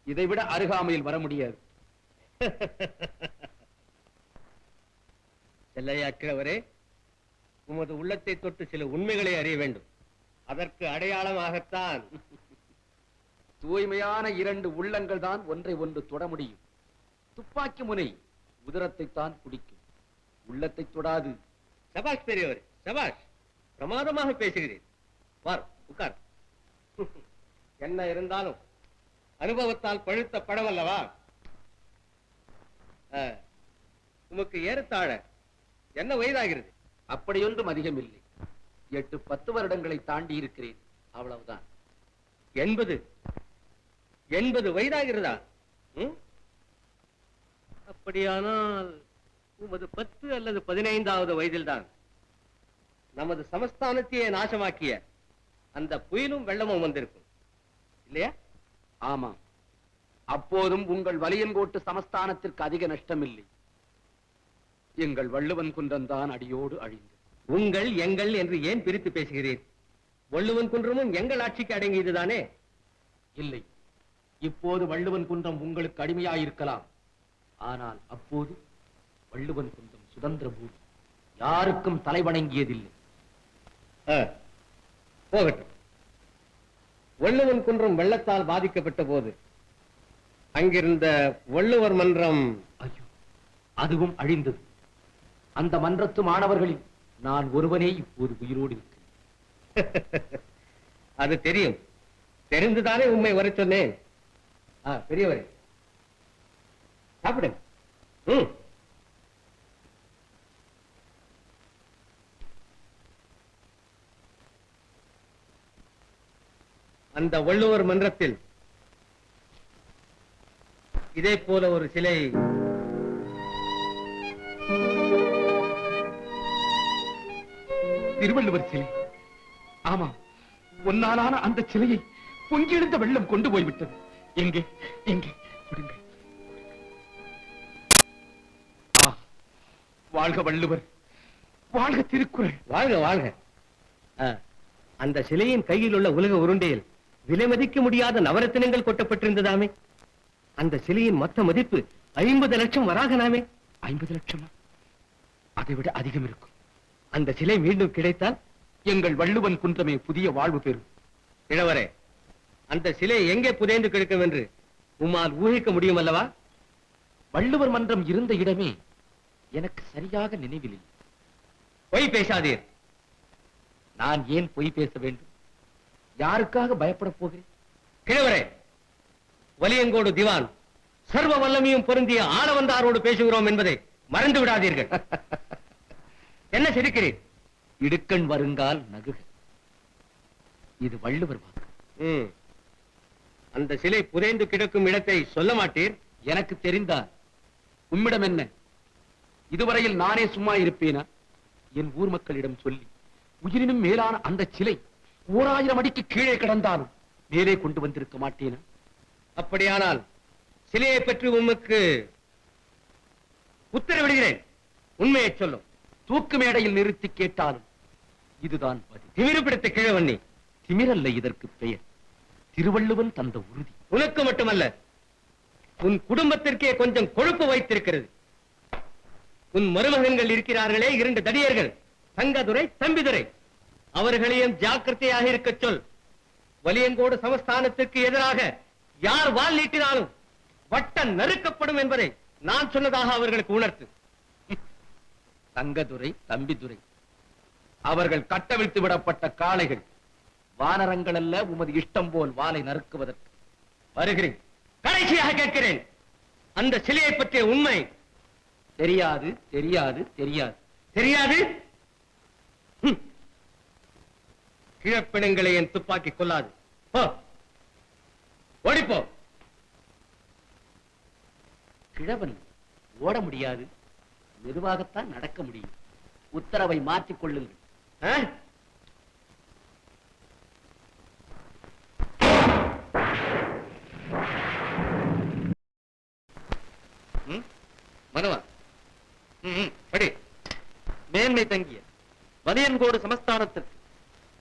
இதைவிட அருகாமையில் வர முடியாது. செல்லையாக்கிறவரே, உமது உள்ளத்தை தொட்டு சில உண்மைகளை அறிய வேண்டும். அதற்கு அடையாளமாகத்தான் தூய்மையான இரண்டு உள்ளங்கள் தான் ஒன்றை ஒன்று தொட முடியும். துப்பாக்கி முனை உதரத்தை தான் குடிக்கும், உள்ளத்தை தொடாது. சபாஷ் பெரியவரே, சபாஷ். பிரமாதமாக பேசுகிறீர். வார், உட்கார். என்ன இருந்தாலும் அனுபவத்தால் பழுத்த படம் அல்லவா? உமக்கு ஏறத்தாழ என்ன வயதாகிறது? அப்படியொன்றும் அதிகம் இல்லை. 8-10 வருடங்களை தாண்டி இருக்கிறேன், அவ்வளவுதான். 80 வயதாகிறதா? அப்படியானால் உமது 10 அல்லது 15வது வயதில்தான் நமது சமஸ்தானத்தையே நாசமாக்கிய அந்த புயலும் வெள்ளமும் வந்திருக்கும் இல்லையா? ஆமாம். அப்போதும் உங்கள் வலியன்கோட்டு சமஸ்தானத்திற்கு அதிக நஷ்டம் இல்லை. எங்கள் வள்ளுவன் குன்றம் தான் அடியோடு அழிந்தது. உங்கள் எங்கள் என்று ஏன் பிரித்து பேசுகிறீர்? வள்ளுவன் குன்றமும் எங்கள் ஆட்சிக்கு அடங்கியதுதானே? இல்லை, இப்போது வள்ளுவன் குன்றம் உங்களுக்கு அடிமையாயிருக்கலாம். ஆனால் அப்போது வள்ளுவன் குன்றம் சுதந்திர பூமி, யாருக்கும் தலைவணங்கியதில்லை. போகட்டும். வள்ளுவன் குன்றம் வெள்ளத்தால் பாதிக்கப்பட்ட போது அங்கிருந்த வள்ளுவர் மன்றம், ஐயோ, அதுவும் அழிந்தது. அந்த மன்றத்து மாணவர்களில் நான் ஒருவனே இப்போது உயிரோடு இருக்கிறேன். அது தெரியும். தெரிந்துதானே உண்மை வர சொன்னேன். பெரியவரே, சாப்பிடுங்க. அந்த வள்ளுவர் மன்றத்தில் இதே போல ஒரு சிலை திருவள்ளுவர் சிலை. ஆமாம், ஒன்னாலான அந்த சிலையை பொங்கி எழுந்த வெள்ளம் கொண்டு போய்விட்டது. எங்கே எங்கே? வாழ்க வள்ளுவர், வாழ்க திருக்குறள். வாழ்க வாழ்க. அந்த சிலையின் கையில் உள்ள உலக உருண்டையில் விலை மதிக்க முடியாத நவரத்தினங்கள் கொட்டப்பட்டிருந்ததாமே. அந்த சிலையின் மொத்த மதிப்பு 50 லட்சம் வராகனாமே. 50 லட்சமா? அதை விட அதிகம் இருக்கும். அந்த சிலை மீண்டும் கிடைத்தால் எங்கள் வள்ளுவன் குன்றமே புதிய வாழ்வு பெறும். இளவரே, அந்த சிலை எங்கே புதைந்து கிடக்கும் என்று உம்மால் ஊகிக்க முடியும் அல்லவா? வள்ளுவர் மன்றம் இருந்த இடமே எனக்கு சரியாக நினைவில் இல்லை. பொய் பேசாதீர். நான் ஏன் பொய் பேச வேண்டும்? யாருக்காக பயப்பட போகிறேன்? கிழவரே, வலியங்கோடு திவான் சர்வ வல்லமையும் பொருந்திய ஆளவந்தாரோடு பேசுகிறோம் என்பதை மறந்து விடாதீர்கள். என்ன சிரிக்கிறீர்? இடுக்கண் வருங்கால் நகுக. இது வள்ளுவர் வாக்கு. அந்த சிலை புதைந்து கிடக்கும் இடத்தை சொல்ல மாட்டீர்? எனக்கு தெரிந்தால் உம்மிடம் என்ன? இதுவரையில் நானே சும்மா இருப்பேனா? என் ஊர் மக்களிடம் சொல்லி உயிரினும் மேலான அந்த சிலை 1000 அடிக்கு கீழே கிடந்தாலும் மேலே கொண்டு வந்திருக்க மாட்டேனா? அப்படியானால் சிலையை பற்றி உமக்கு உத்தரவிடுகிறேன். உண்மையை சொல்லும். தூக்கு மேடையில் நிறுத்தி கேட்டாலும் இதுதான் பதில். திமிருபிடித்த கிழவண்ணி. திமிரல்ல இதற்கு பெயர், திருவள்ளுவன் தந்த உறுதி. உனக்கு மட்டுமல்ல, உன் குடும்பத்திற்கே கொஞ்சம் கொழுப்பு வைத்திருக்கிறது. உன் மருமகன்கள் இருக்கிறார்களே, 2 தடியர்கள், தங்கதுரை, தம்பிதுரை, அவர்களையும் ஜாக்கிரதையாக இருக்க சொல். வலியங்கோடு சமஸ்தானத்திற்கு எதிராக யார் வாள் நீட்டினாலும் வட்டம் நறுக்கப்படும் என்பதை நான் சொன்னதாக அவர்களுக்கு உணர்த்து. தங்கதுரை, தம்பிதுரை அவர்கள் கட்டவிழ்த்து விடப்பட்ட காளைகள், வானரங்கள் அல்ல. உமது இஷ்டம் போல் வாளை நறுக்குவதற்கு வருகிறேன். கடைசியாக கேட்கிறேன், அந்த சிலையை பற்றிய உண்மை தெரியாது, தெரியாது, தெரியாது, தெரியாது. கிழப்பிணங்களை என் துப்பாக்கி கொள்ளாது. ஓடிப்போ. கிழவன் ஓட முடியாது, மெதுவாகத்தான் நடக்க முடியும். உத்தரவை மாற்றிக் கொள்ளுங்கள். மனவா, மேன்மை தங்கிய வலியன்கோடு சமஸ்தானத்திற்கு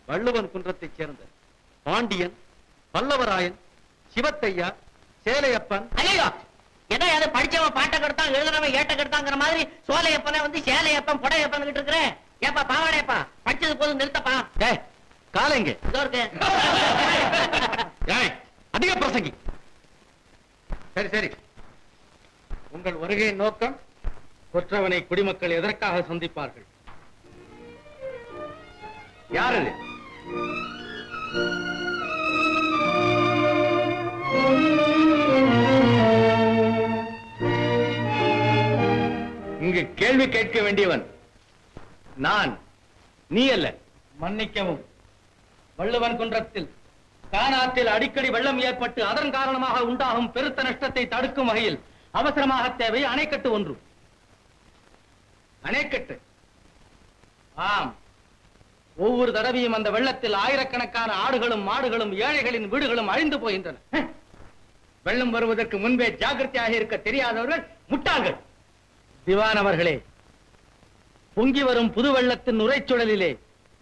வள்ளுவன் குன்றத்தைச் சேர்ந்த பாண்டியன், பல்லவராயன், சிவத்தையா, சேலையப்பன். ஐயோ என்ன அது படிச்சவன் பாட்டை கெடுத்தான் எழுதுனவன் ஏட்ட கெடுத்தாங்கிற மாதிரி சோலையப்பனை வந்து சேலையப்பன் புடையப்பன் கிட்ட இருக்கிறேன். ஏப்பா பாவாடையப்பா படிச்சது போதும் நிறுத்தப்பா. காலைங்க இதோ இருக்கு. அதிக பிரசங்கி. சரி சரி, உங்கள் வருகையின் நோக்கம் கொற்றவனை குடிமக்கள் எதற்காக சந்திப்பார்கள்? யார் அது? இங்கு கேள்வி கேட்க வேண்டியவன் நான், நீ அல்ல. மன்னிக்கவும், வள்ளுவன் குன்றத்தில் கானாற்றில் அடிக்கடி வெள்ளம் ஏற்பட்டு அதன் காரணமாக உண்டாகும் பெருத்த நஷ்டத்தை தடுக்கும் வகையில் அவசரமாக தேவை அணைக்கட்டு ஒன்று. அணைக்கட்டு? ஆம். ஒவ்வொரு தடவையும் அந்த வெள்ளத்தில் ஆயிரக்கணக்கான ஆடுகளும் மாடுகளும் ஏழைகளின் வீடுகளும் அழிந்து போகின்றன. வெள்ளம் வருவதற்கு முன்பே ஜாக்கிரதையாக இருக்க தெரியாதவர்கள் முட்டாள்கள். திவான் அவர்களே, பொங்கி வரும் புது வெள்ளத்தின் நுரைச்சுழலிலே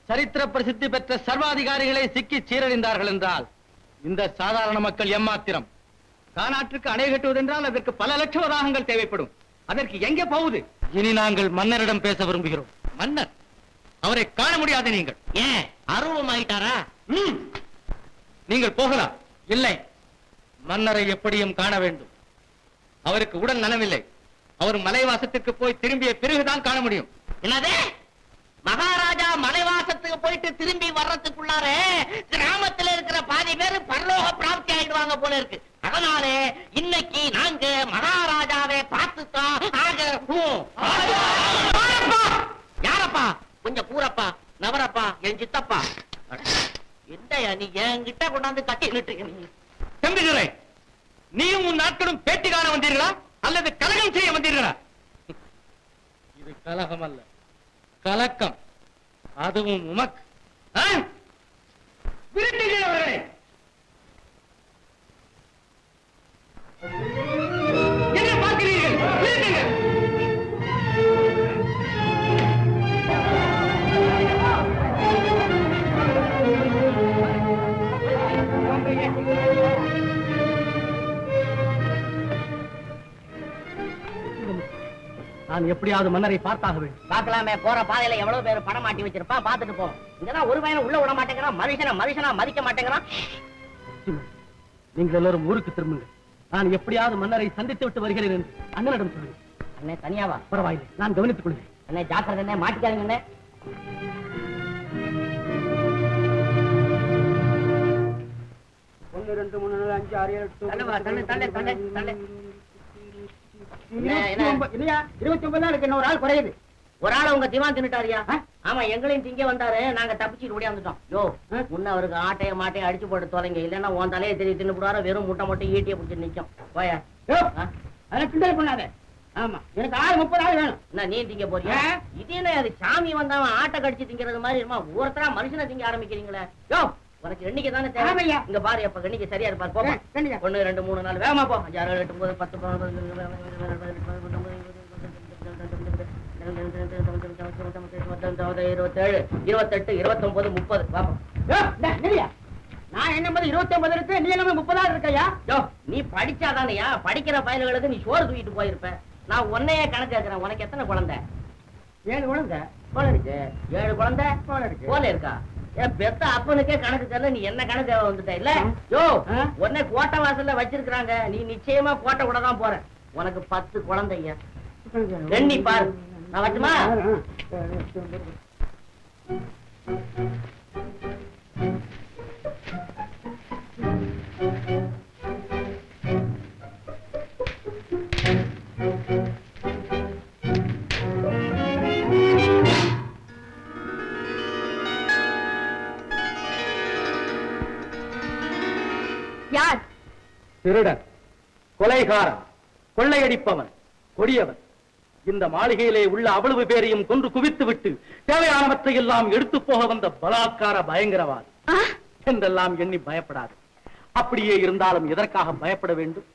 சரித்திர பிரசித்தி பெற்ற சர்வாதிகாரிகளை சிக்கி சீரழிந்தார்கள் என்றால் இந்த சாதாரண மக்கள் எம்மாத்திரம்? கானாற்றுக்கு அணை கட்டுவதென்றால் அதற்கு பல லட்ச வராகங்கள் தேவைப்படும். அதற்கு எங்கே போகுது? இனி நாங்கள் மன்னரிடம் பேச விரும்புகிறோம். மன்னர்? அவரை காண முடியாது. நீங்கள் ஏன் அருவமாயிட்டாரா? நீங்கள் போகலாம். இல்லை, மன்னரை எப்படியும் காண வேண்டும். அவருக்கு உடல் நலமில்லை. அவர் மலைவாசத்துக்கு போய் திரும்பிய பிறகுதான் காண முடியும். என்னது? மகாராஜா மலைவாசத்துக்கு போயிட்டு திரும்பி வர்றதுக்குள்ளாரே கிராமத்துல இருக்கிற பாதி பேர் பரலோக பிராப்தி ஆயிடுவாங்க போல இருக்கு. அதனாலே இன்னைக்கு நாங்க மகாராஜாவை பார்த்துதான் யாரப்பா? கொஞ்சம் கூறப்பா, நவரப்பா, என் சித்தப்பா. என்னையா நீ என்கிட்ட கொண்டாந்து கட்டி நிட்டு? தம்பிதுரை, நீயும் உன் நாட்களும் பேட்டி காண வந்தீர்களா அல்லது கலகம் செய்ய வந்தீர்களா? இது கலகம் அல்ல, கலக்கம். அதுவும் உமக்கு. விரட்டுங்கள் அவர்களை. என்ன பார்க்கிறீர்கள்? விரட்டுங்கள். நான் எப்படியாவது மன்னரை பார்த்தாக வேண்டும். பார்க்கலாமே, போற பாதையில எவ்வளவு பேர் படம் மாட்டி வச்சிருப்பான், பார்த்துட்டு போ. இங்கதான் ஒரு பையனை உள்ள விட மாட்டேங்கிறான், மனுஷனா மதிக்க மாட்டேங்கிறான். நீங்கள் எல்லாரும் ஊருக்கு திரும்புங்கள். நான் எப்படியாவது மன்னரை சந்தித்து விட்டு வருகிறேன் என்று அண்ணனிடம் சொல்லுங்கள். அண்ணே தனியாவா? பரவாயில்லை, நான் கவனித்துக் கொள்கிறேன். அண்ணே ஜாக்கிரதை, மாட்டிக்காதீங்க அண்ணே. ஒன்னு 2 3 4 5 6 7 8 29 இருக்கு. இன்னொரு ஆள் குறையுது. ஒரு ஆள் உங்க திவான் தின்னுட்டாரியா? ஆமா, எங்களையும் திங்க வந்தாரு. நாங்க தப்பிச்சுட்டு ஓடியாந்துட்டோம். யோ, முன்ன அவருக்கு ஆட்டைய மாட்டையை அடிச்சு போட்டு தொலைங்க, இல்லன்னா உன் தலையை தெரிய தின்னு போடுவாரு. வெறும் முட்டை மட்டும் ஈட்டியை பிடிச்சி நிக்கும். போயா, அதெல்லாம் கிண்டல் பண்ணாத. ஆமா, எனக்கு ஆள் 30 ஆள் வேணும். என்ன நீ திங்க போறியா? இது என்ன அது சாமி வந்தவன் ஆட்டை கடிச்சு திங்கிறது மாதிரி ஒவ்வொருத்தரா மனுஷனை திங்க ஆரம்பிக்கிறீங்களே. யோ, உனக்கு எண்ணிக்கை தானே தேவை. இங்க பாரு, அப்ப எண்ணிக்கை சரியா இருப்பாரு. போமா, 1 2 3 4 வேகமா போ. 5 6 7 8 9 10 11 27 28 29 30 பாப்போம். நான் என்ன 29 இருக்கு, நீ என்ன 30 ஆள் இருக்கையா? நீ படிச்சாதானையா? படிக்கிற பயல்களுக்கு நீ சோறு தூக்கிட்டு போயிருப்ப. நான் உன்னையே கணக்கு கேட்கிறேன். உனக்கு எத்தனை குழந்தை? 7 குழந்தை. போல இருக்கு. 7 குழந்தை போல இருக்கா? பெத்த அப்பனுக்கே கணக்கு தெரியல, நீ என்ன கணக்கு வந்துட்ட இல்ல? யோ, உன்னை கோட்டை வாசல்ல வச்சிருக்காங்க, நீ நிச்சயமா கோட்டை கூட தான் போற. உனக்கு 10 குழந்தைங்க. எண்ணி பாரு. நான் வட்டுமா? யார்? திருடன், கொலைகாரன், கொள்ளையடிப்பவன், கொடியவன். இந்த மாளிகையிலே உள்ள அவ்வளவு பேரையும் கொன்று குவித்து விட்டு தேவையானவற்றை எல்லாம் எடுத்து போக வந்த பலாத்கார பயங்கரவாதி என்றெல்லாம் எண்ணி பயப்படாது. அப்படியே இருந்தாலும் எதற்காக பயப்பட வேண்டும்?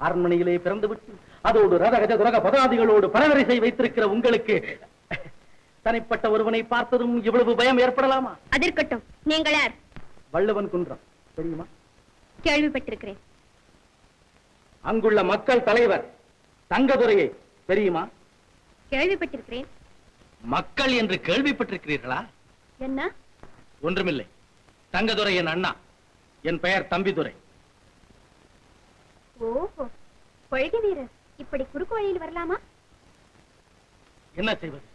அரண்மனையிலே பிறந்து விட்டு அதோடு ரதகஜ துரக பதாதிகளோடு பலவரிசை வைத்திருக்கிற உங்களுக்கு தனிப்பட்ட ஒருவனை பார்த்ததும் இவ்வளவு பயம் ஏற்படலாமா? அதிர்கட்டும். நீங்கள் யார்? வள்ளுவன் குன்றம் தெரியுமா? கேள்விப்பட்டிருக்கிறேன். அங்குள்ள மக்கள் தலைவர் தங்கதுரையை தெரியுமா? கேள்விப்பட்டிருக்கிறேன். மக்கள் என்று கேள்விப்பட்டிருக்கிறீர்களா? என்ன? ஒன்றுமில்லை. தங்கதுரை என் அண்ணா. என் பெயர் தம்பிதுரை. ஓஹோ, கொள்கை வீரர் இப்படி குறுக்கு வழியில் வரலாமா? என்ன செய்வது?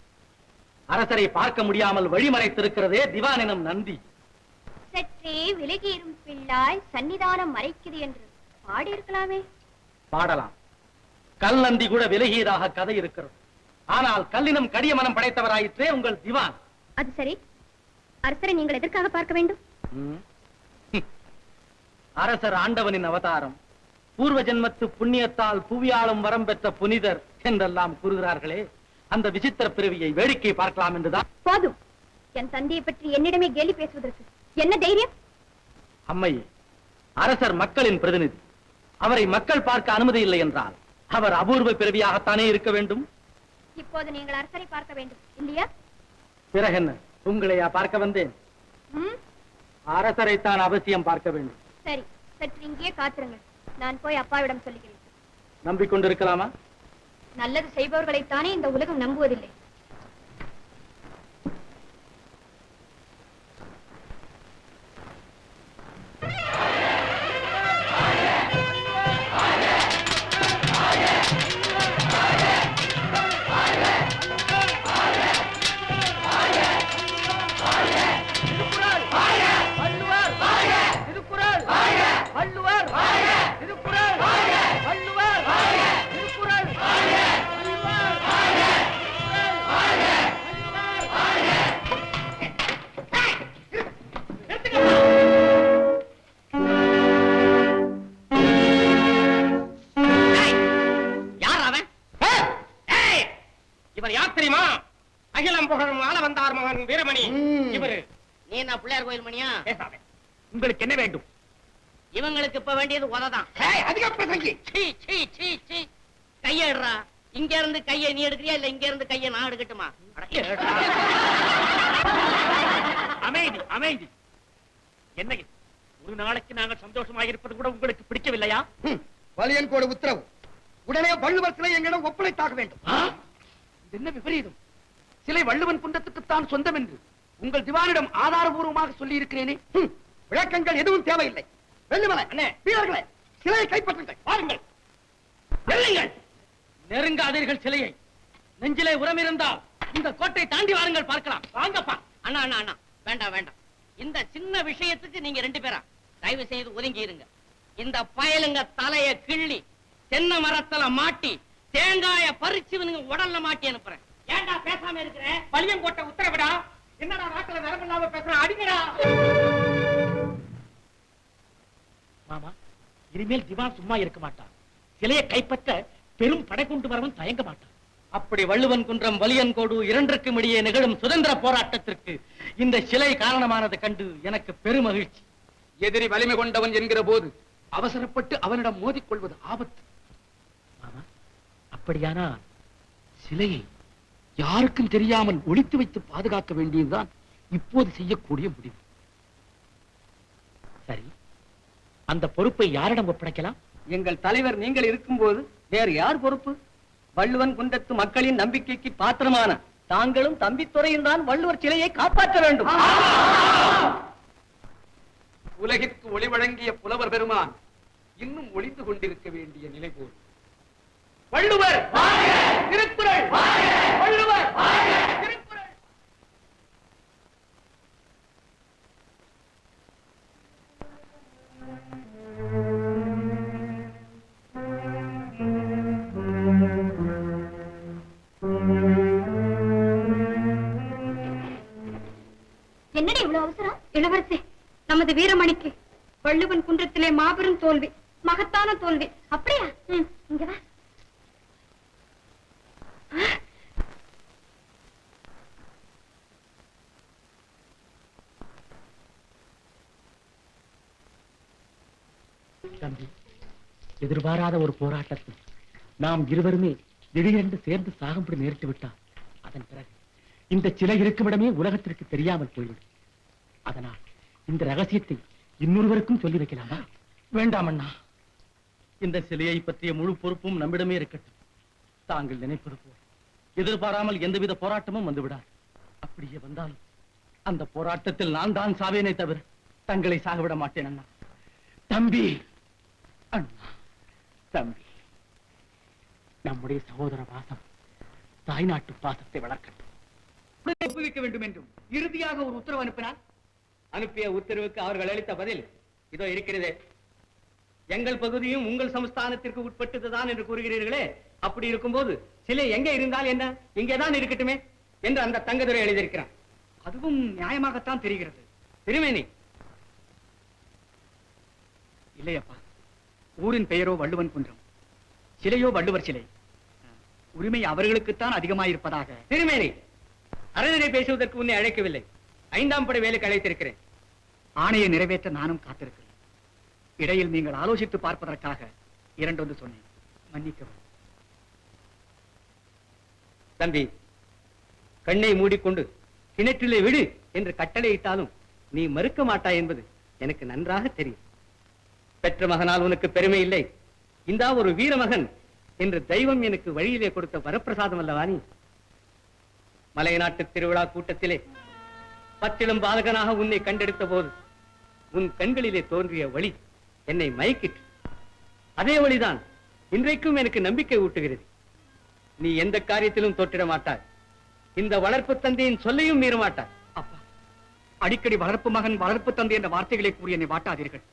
அரசரை பார்க்க முடியாமல் வழிமறைத்திருக்கிறதே திவான் எனும் நந்தி. சற்றே விலகியும் பிள்ளாய் சன்னிதானம் மறைக்குது என்று பாடியிருக்கலாமே. பாடலாம். கல் நந்தி கூட விலகியதாக கதை இருக்கிறது. ஆனால் கல்லினம் கடிய மனம் படைத்தவராயிற்றே உங்கள் திவான். அது சரி, அரசரை நீங்கள் எதற்காக பார்க்க வேண்டும்? அரசர் ஆண்டவனின் அவதாரம், பூர்வ ஜென்மத்து புண்ணியத்தால் புவியாளும் வரம் பெற்ற புனிதர் என்றெல்லாம் கூறுகிறார்களே, அந்த விசித்திர பிறவியை வேடிக்கை பார்க்கலாம் என்றுதான். போதும், என் தந்தையை பற்றி என்னிடமே கேலி பேசுவதற்கு என்ன தைரியம்? அம்மையே, அரசர் மக்களின் பிரதிநிதி. அவரை மக்கள் பார்க்க அனுமதி இல்லை என்றால் அவர் அபூர்வ பிறவியாகத்தானே இருக்க வேண்டும். இப்போது நீங்கள் அரசரை பார்க்க வேண்டும் இல்லையா? பிறகென்ன, உங்களையா பார்க்க வந்தேன்? அரசரைத்தான் அவசியம் பார்க்க வேண்டும். சரி, சற்று இங்கே காத்திருங்கள். நான் போய் அப்பாவிடம் சொல்லுகிறேன். நம்பிக்கொண்டிருக்கலாமா? நல்லது செய்பவர்களைத்தானே இந்த உலகம் நம்புவதில்லை. உங்களுக்கு என்ன வேண்டும்? இவங்களுக்கு இப்ப வேண்டியது உததான். கையடுறா. இங்க இருந்து கையை நீ எடுக்கிறியா இல்ல இங்க இருந்து கையை நான் எடுக்கட்டுமா? அமைதி, அமைதி. என்ன ஒரு நாளைக்கு நாங்கள் சந்தோஷமாக இருப்பது கூட உங்களுக்கு பிடிக்கவில்லையா? வலியன்கோடு உத்தரவு. உடனே வள்ளுவர் சிலை எங்களிடம் ஒப்படைத்தாக வேண்டும். இது என்ன விபரீதம்? சிலை வள்ளுவன் குன்றத்துக்குத்தான் சொந்தம் என்று உங்கள் திவானிடம் ஆதாரபூர்வமாக சொல்லி இருக்கிறேனே. விளக்கங்கள் எதுவும் தேவையில்லை. வெள்ளுமலை வீரர்களே, சிலையை கைப்பற்றுங்கள். வாருங்கள், வெல்லுங்கள். நெருங்காதீர்கள் சிலையை. நெஞ்சிலே உரம் இருந்தால் இந்த கோட்டை தாண்டி வாருங்கள், பார்க்கலாம். வாங்கப்பா. அண்ணா அண்ணா அண்ணா, வேண்டாம் வேண்டாம். இந்த சின்ன விஷயத்துக்கு நீங்க 2 பேரா தயவு செய்து ஒதுங்கி இருங்க. இந்த பயலுங்க தலைய கிள்ளி தென்னை மரத்துல மாட்டி தேங்காய பறிச்சு உடல்ல மாட்டி அனுப்புறேன். ஏண்டா பேசாம இருக்கிற? வலியங்கோட்டை உத்தரவிடா. என்னடா நாட்டுல நிரம்பில்லாம பேசுற? அடிங்கடா. மாமா, இனிமேல் திவான் சும்மா இருக்க மாட்டான். சிலையை கைப்பற்ற பெரும் படை கொண்டு வரவும் தயங்க மாட்டான். அப்படி வள்ளுவன் குன்றம் வலியன்கோடு இரண்டிற்கும் இடையே நிகழும் சுதந்திர போராட்டத்திற்கு இந்த சிலை காரணமானது கண்டு எனக்கு பெருமகிழ்ச்சி. எதிரி வலிமை கொண்டவன் என்கிற போது அவசரப்பட்டு அவனிடம் மோதிக்கொள்வது ஆபத்து. மாமா, அப்படியானா சிலையை யாருக்கும் தெரியாமல் ஒளித்து வைத்து பாதுகாக்க வேண்டியதுதான் இப்போது செய்யக்கூடிய முடிவு. சரி, அந்த பொறுப்பை யாரிடம் ஒப்படைக்கலாம்? எங்கள் தலைவர் நீங்கள் இருக்கும்போது வேறு யார் பொறுப்பு? வள்ளுவன் குன்றத்து மக்களின் நம்பிக்கைக்கு பாத்திரமான தாங்களும் தம்பித்துறையும் தான் வள்ளுவர் சிலையை காப்பாற்ற வேண்டும். உலகிற்கு ஒளி வழங்கிய புலவர் பெருமான் இன்னும் ஒளிந்து கொண்டிருக்க வேண்டிய நிலை போல். வள்ளுவர் திருக்குறள், வள்ளுவர் திருக்குறள். என்னடி இவ்வளவு அவசரம்? இளவரசி, நமது வீரமணிக்கு வள்ளுவன் குன்றத்திலே மாபெரும் தோல்வி, மகத்தான தோல்வி. அப்படியா? இங்க வா. தம்பி, எதிர்பாராத ஒரு போராட்டத்தில் நாம் இருவருமே திடீரென்று சேர்ந்து சாகும்படி நேரிட்டு விட்டார். அதன் பிறகு இந்த சிலை இருக்குமிடமே உலகத்திற்கு தெரியாமல் போய்விடும். அதனால் இந்த ரகசியத்தை இன்னொருவருக்கும் சொல்லி வைக்கலாமா? வேண்டாம் அண்ணா, இந்த சிலையை பற்றிய முழு பொறுப்பும் நம்மிடமே இருக்கட்டும். தாங்கள் நினைப்பது போல் எதிர்பாராமல் எந்தவித போராட்டமும் வந்துவிடாது. அப்படியே வந்தாலும் அந்த போராட்டத்தில் நான் தான் சாவேனே தவிர தங்களை சாகவிட மாட்டேன் அண்ணா. தம்பி, அண்ணா, தம்பி, நம்முடைய சகோதர பாசம் தாய்நாட்டு பாசத்தை வளர்க்கட்டும். ஒப்புவிக்க வேண்டும் என்றும் இறுதியாக ஒரு உத்தரவு அனுப்பினார். அனுப்பிய உத்தரவுக்கு அவர்கள் அளித்த பதில் இதோ இருக்கிறதே. எங்கள் பகுதியும் உங்கள் சமஸ்தானத்திற்கு உட்பட்டதுதான் என்று கூறுகிறீர்களே, அப்படி இருக்கும்போது சிலை எங்கே இருந்தால் என்ன, இங்கேதான் இருக்கட்டுமே என்று அந்த தங்கதுரை எழுதியிருக்கிறான். அதுவும் நியாயமாகத்தான் தெரிகிறது. திருமேனி, இல்லையப்பா, ஊரின் பெயரோ வள்ளுவன் குன்றம், சிலையோ வள்ளுவர் சிலை. உரிமை அவர்களுக்குத்தான் அதிகமாயிருப்பதாக. திருமேனி, அறநிலை பேசுவதற்கு உன்னை அழைக்கவில்லை, 5ஆம் படை வேலைக்கு அழைத்திருக்கிறேன். ஆணையை நிறைவேற்ற நானும் காத்திருக்கிறேன். இடையில் நீங்கள் ஆலோசித்து பார்ப்பதற்காக இரண்டொன்று சொன்னேன், மன்னிக்கவும். தம்பி, கண்ணை மூடிக்கொண்டு கிணற்றிலே விடு என்று கட்டளையிட்டாலும் நீ மறுக்க மாட்டாய் என்பது எனக்கு நன்றாக தெரியும். பெற்ற மகனால் உனக்கு பெருமை இல்லை, இந்தா ஒரு வீரமகன் என்று தெய்வம் எனக்கு வழியிலே கொடுத்த வரப்பிரசாதம் அல்லவா நீ? மலைநாட்டு திருவிழா கூட்டத்திலே பச்சிளம் பாலகனாக உன்னை கண்டெடுத்த போது உன் கண்களிலே தோன்றிய வழி என்னை மயக்கிற்று. அதே வழிதான் இன்றைக்கும் எனக்கு நம்பிக்கை ஊட்டுகிறது. நீ எந்த காரியத்திலும் தோற்றிட மாட்டாய், இந்த வளர்ப்பு தந்தையின் சொல்லையும் மீற மாட்டாய். அப்பா, அடிக்கடி வளர்ப்பு மகன் வளர்ப்பு தந்தை என்ற வார்த்தைகளை கூறி என்னை வாட்டாதீர்கள்.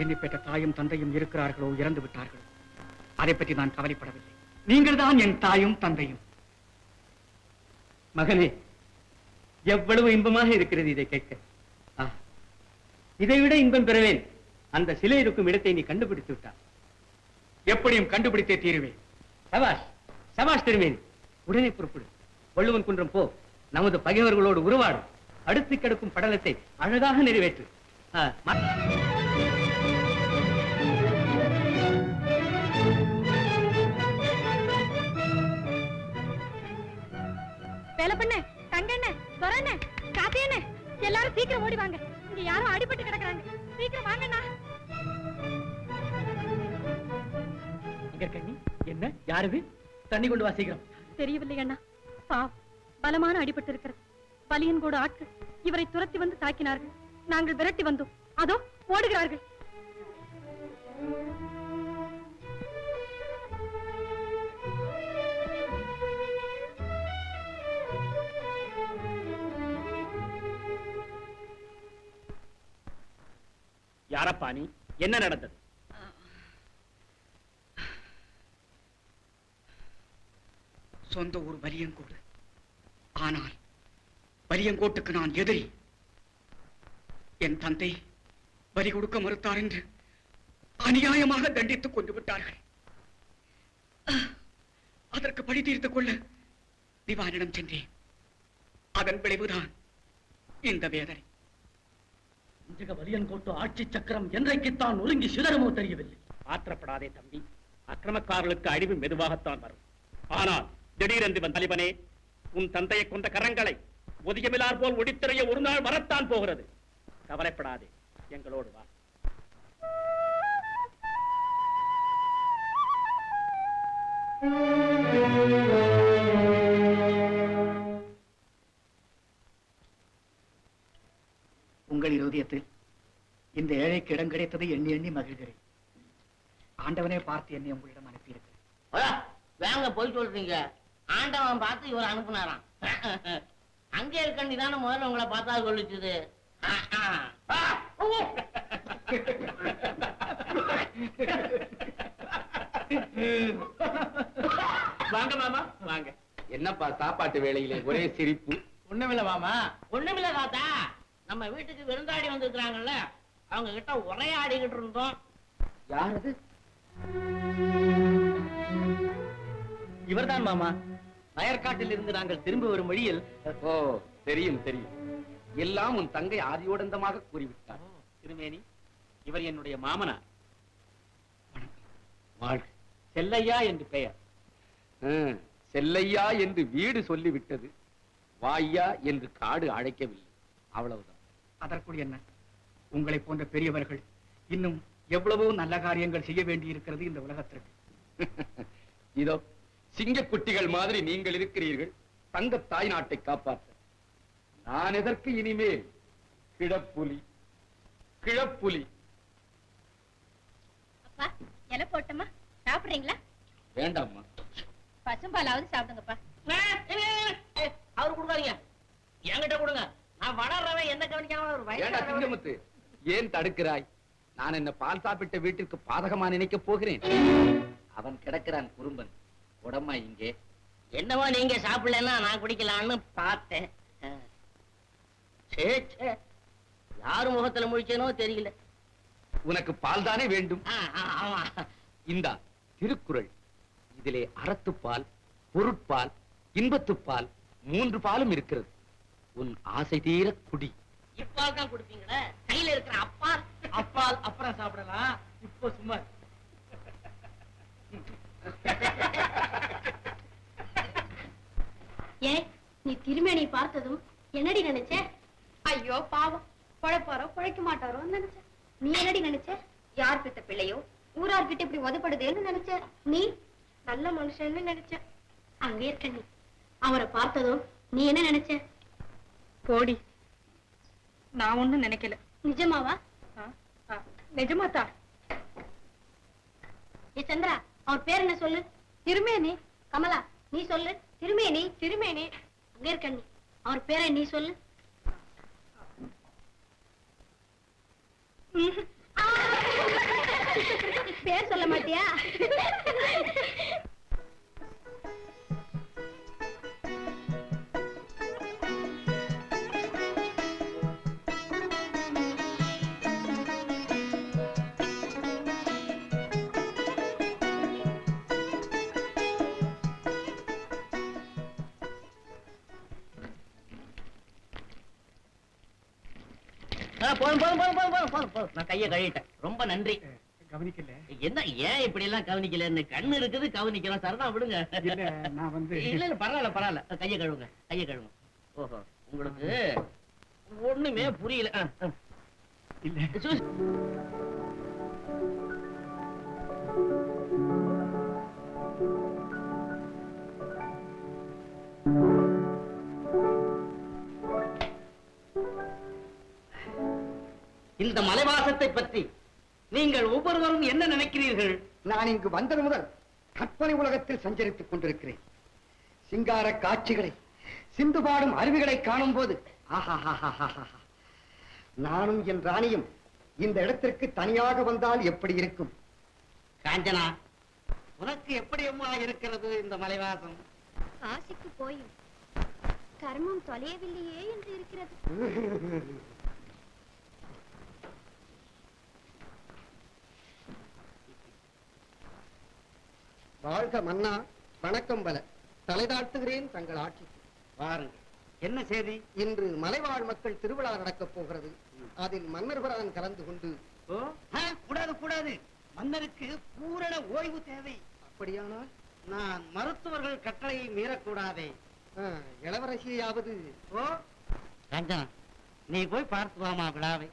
என்னை பெற்ற தாயும் தந்தையும் இருக்கிறார்களோ இறந்து விட்டார்களோ, அதை பற்றி நான் கவலைப்படவில்லை. நீங்கள் தான் என் தாயும் தந்தையும். மகனே, எவ்வளவு இன்பமாக இருக்கிறது இதை கேட்க. இதைவிட இன்பம் பெறுவேன். அந்த சிலை இருக்கும் இடத்தை நீ கண்டுபிடித்து விட்டாய். எப்படியும் கண்டுபிடித்தே தீருவேன். சபாஷ், சபாஷ் திருமேனி, உடனே புறப்படு. வள்ளுவன் குன்றம் போ, நமது பகைவர்களோடு உருவாடும். அடுத்து கிடக்கும் படலத்தை அழகாக நிறைவேற்று. வேலை பண்ண தங்கண்ண சொரண காத்தியண்ண எல்லாரும் சீக்கிரம் ஓடி வாங்க. இங்க யாரும் அடிபட்டு கிடக்குறாங்க. சீக்கிரம் வாங்கண்ணா. கண்ணி, என்ன யாரு? தண்ணி கொண்டு வா சீக்கிரம். தெரியவில்லை அண்ணா, பாவம், பலமான அடிபட்டு இருக்கிறது. பலியன் கூட ஆட்கள் இவரை துரத்தி வந்து தாக்கினார்கள். நாங்கள் விரட்டி வந்தோம். அதோ ஓடுகிறார்கள். யாரப்பா நீ? என்ன நடந்தது? சொந்த ஊர் வலியங்கோடு. ஆனால் வலியங்கோட்டுக்கு நான் எதிரி. என் தந்தை வரி கொடுக்க மறுத்தார் என்று அநியாயமாக தண்டித்துக் கொண்டு விட்டார்கள். அதற்கு பழி தீர்த்துக் கொள்ள திவானிடம் சென்றேன். அதன் விளைவுதான் இந்த வேதனை. வலியன்கோட்டு ஆட்சி சக்கரம் என்றைக்குத்தான் ஒருங்கி சிதறமோ தெரியவில்லை. ஆத்திரப்படாதே தம்பி, அக்கிரமக்காரர்களுக்கு அழிவு மெதுவாகத்தான் வரும். ஆனால் திடீரென்று வந்த தலைவனே, உன் தந்தையை கொண்ட கரங்களை ஒதியமிலார் போல் ஒடித்தறைய ஒரு நாள் வரத்தான் போகிறது. கவலைப்படாதே, எங்களோடு வா. உங்கள் இருதயத்தில் இந்த ஏழைக்கு இடம் கிடைத்ததை எண்ணி எண்ணி மகிழ்கிறேன். ஆண்டவனே பார்த்து என்னை உங்களிடம் அனுப்பியிருக்கிறேன். வேங்க போய் சொல்றீங்க. ஆண்டவன் பார்த்து இவர் அனுப்புனாராம். அங்கே இருக்கண்டி தானே முதல்ல உங்களை பார்த்தா சொல்லிச்சுது. வாங்க மாமா, வாங்க. என்னப்பா சாப்பாட்டு வேளையிலே ஒரே சிரிப்பு? ஒண்ணுமில்ல மாமா. ஒண்ணுமில்ல தாத்தா, நம்ம வீட்டுக்கு விருந்தாடி வந்திருக்கிறாங்கல்ல, அவங்க கிட்ட உரையாடிக்கிட்டு இருந்தோம். யாரது? இவர்தான் மாமா. நயர்காட்டில் இருந்து நாங்கள் திரும்ப வரும் வழியில். ஓ, தெரியும் தெரியும். எல்லாம் உன் தங்கை ஆதியோடந்தமாக கூறிவிட்டார். திருமேனி, இவர் என்னுடைய மாமனார். வாழ்க. செல்லையா என்று பெயர். செல்லையா என்று வீடு சொல்லிவிட்டது, வாய்யா என்று காடு அழைக்கவில்லை. அவ்வளவுதான். அதற்குள் என்ன, உங்களை போன்ற பெரியவர்கள் இன்னும் எவ்வளவோ நல்ல காரியங்கள் செய்ய வேண்டி இருக்கிறது இந்த உலகத்திற்கு. இதோ சிங்கக்குட்டிகள் மாதிரி நீங்கள் இருக்கிறீர்கள் தங்க தாய் நாட்டை காப்பாற்ற. நான் எதற்கு இனிமேல் கிழப்புலி கிழப்புலி? அப்பா இலை போட்டமா சாப்பிடுறீங்களா? வேண்டாம்மா. பசும்பாலாவது சாப்பிடுங்கப்பா. அவரு கொடுக்காதீங்க, என்கிட்ட கொடுங்க. நான் வளர்றவன் என்ன கவனிக்காம ஒரு ஏண்டா வயசு சிங்கமுத்து, ஏன் தடுக்கிறாய்? நான் என்ன பால் சாப்பிட்ட வீட்டிற்கு பாதகமா நினைக்க போகிறேன்? அவன் கிடக்கிறான் குறும்பன். உடம்பா இங்கே. என்னவோ நீங்க சாப்பிடலன்னா நான் குடிக்கலாம்னு பார்த்தேன். சே சே, யாரு முகத்துல முழிச்சேனோ தெரியல. உனக்கு பால் தானே வேண்டும்? ஆமா. இந்தா திருக்குறள். இதிலே அறத்துப்பால், பொருட்பால், இன்பத்துப்பால் 3 பாலும் இருக்கிறது. உன் ஆசை தீர குடி. இப்பால் தான் குடிப்பீங்களே, கையில இருக்கிற அப்பால். அப்பால் அப்புறம் சாப்பிடலாம், இப்போ சும்மா. ஏன் நீ திருமேனி பார்த்ததும் என்னடி நினைச்ச? ஐயோ பாவம், பழைப்பாரோ பழைக்க மாட்டாரோ நினைச்ச. நீ என்னடி நினைச்ச? யார் பெத்த பிள்ளையோ ஊரார்கிட்ட இப்படி உதப்படுதேன்னு நினைச்ச. நீ நல்ல மனுஷன்னு நினைச்ச. அங்க இருக்க நீ அவரை பார்த்ததும் நீ என்ன நினைச்ச? போடி, நான் ஒண்ணும் நினைக்கல. நிஜமாவா? நிஜமாத்தா? ஏ சந்திரா, அவர் பேர் என்ன சொல்லு? திருமேனி. கமலா நீ சொல்லு. திருமேனி. திருமேனி. அங்க இருக்க நீ அவர் பேரை நீ சொல்லு. பேர் சொல்ல மாட்டியா? போதும் போதும் போதும் போதும் போதும் போதும் போதும். நான் கையை கழுவிட்டேன். ரொம்ப நன்றி. கவனிக்கல. என்ன ஏன் இப்படி எல்லாம் கவனிக்கல? கண்ணு இருக்குது கவனிக்கலாம். சரதா விடுங்க. இல்ல, நான் வந்து இல்ல இல்ல பரவாயில்ல பரவாயில்ல. கையை கழுவுங்க, கையை கழுவுங்க. ஓஹோ, உங்களுக்கு ஒண்ணுமே புரியல. இல்ல. சு- இந்த மலைவாசத்தை பற்றி நீங்கள் ஒவ்வொருவரும் என்ன நினைக்கிறீர்கள்? நான் இங்கு வந்தது முதல் கற்பனை உலகத்தில் சஞ்சரித்துக் கொண்டிருக்கிறேன். சிங்கார காட்சிகளை, சிந்து பாடும் அருவிகளை காணும் போது நானும் என் ராணியும் இந்த இடத்திற்கு தனியாக வந்தால் எப்படி இருக்கும்? காஞ்சனா, உனக்கு எப்படி அம்மா இருக்கிறது இந்த மலைவாசம்? காசிக்கு போய் கர்மம் தொலையவில்லையே என்று இருக்கிறது. வாழ்க மன்னா, வணக்கம் பல. தலைதாட்டுகிறேன் தங்கள் ஆட்சிக்கு. வாருங்கள். என்ன செய்தி? இன்று மலைவாழ் மக்கள் திருவிழா நடக்கப் போகிறது. அதில் மன்னர் பிரான் கலந்து கொண்டு. கூடாது கூடாது, மன்னருக்கு பூரண ஓய்வு தேவை. அப்படியானால் நான் மருத்துவர்கள் கட்டளையை மீறக்கூடாதே. இளவரசியாவது. காஞ்சனா, நீ போய் பார்த்து வாமா விழாவை.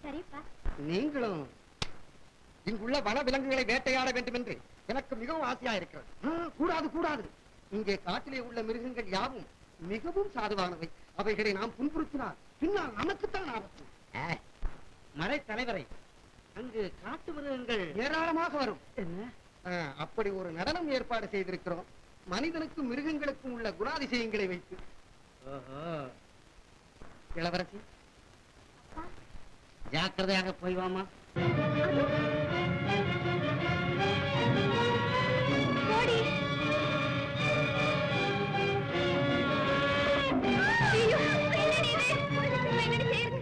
சரிப்பா. நீங்களும் இங்குள்ள வன விலங்குகளை வேட்டையாட வேண்டும் என்று எனக்கு மிகவும் ஆசையா இருக்கிறது. கூடாது கூடாது. இங்கே காட்டிலே உள்ள மிருகங்கள் யாவும் மிகவும் சாதுவானவை. அவைகளை நாம் புன்புறுத்தினால் பின்னால் நமக்குத்தான் ஆபத்து. மறை தலைவரை, அங்கு காட்டு மிருகங்கள் ஏராளமாக வரும். அப்படி ஒரு நடனம் ஏற்பாடு செய்திருக்கிறோம். மனிதனுக்கும் மிருகங்களுக்கும் உள்ள குணாதிசயங்களை வைத்து. இளவரசி, ஜாக்கிரதையாக போய் வாமா. போடி. ஐயோ, என்னடி இது? என்னடி செய்யறது?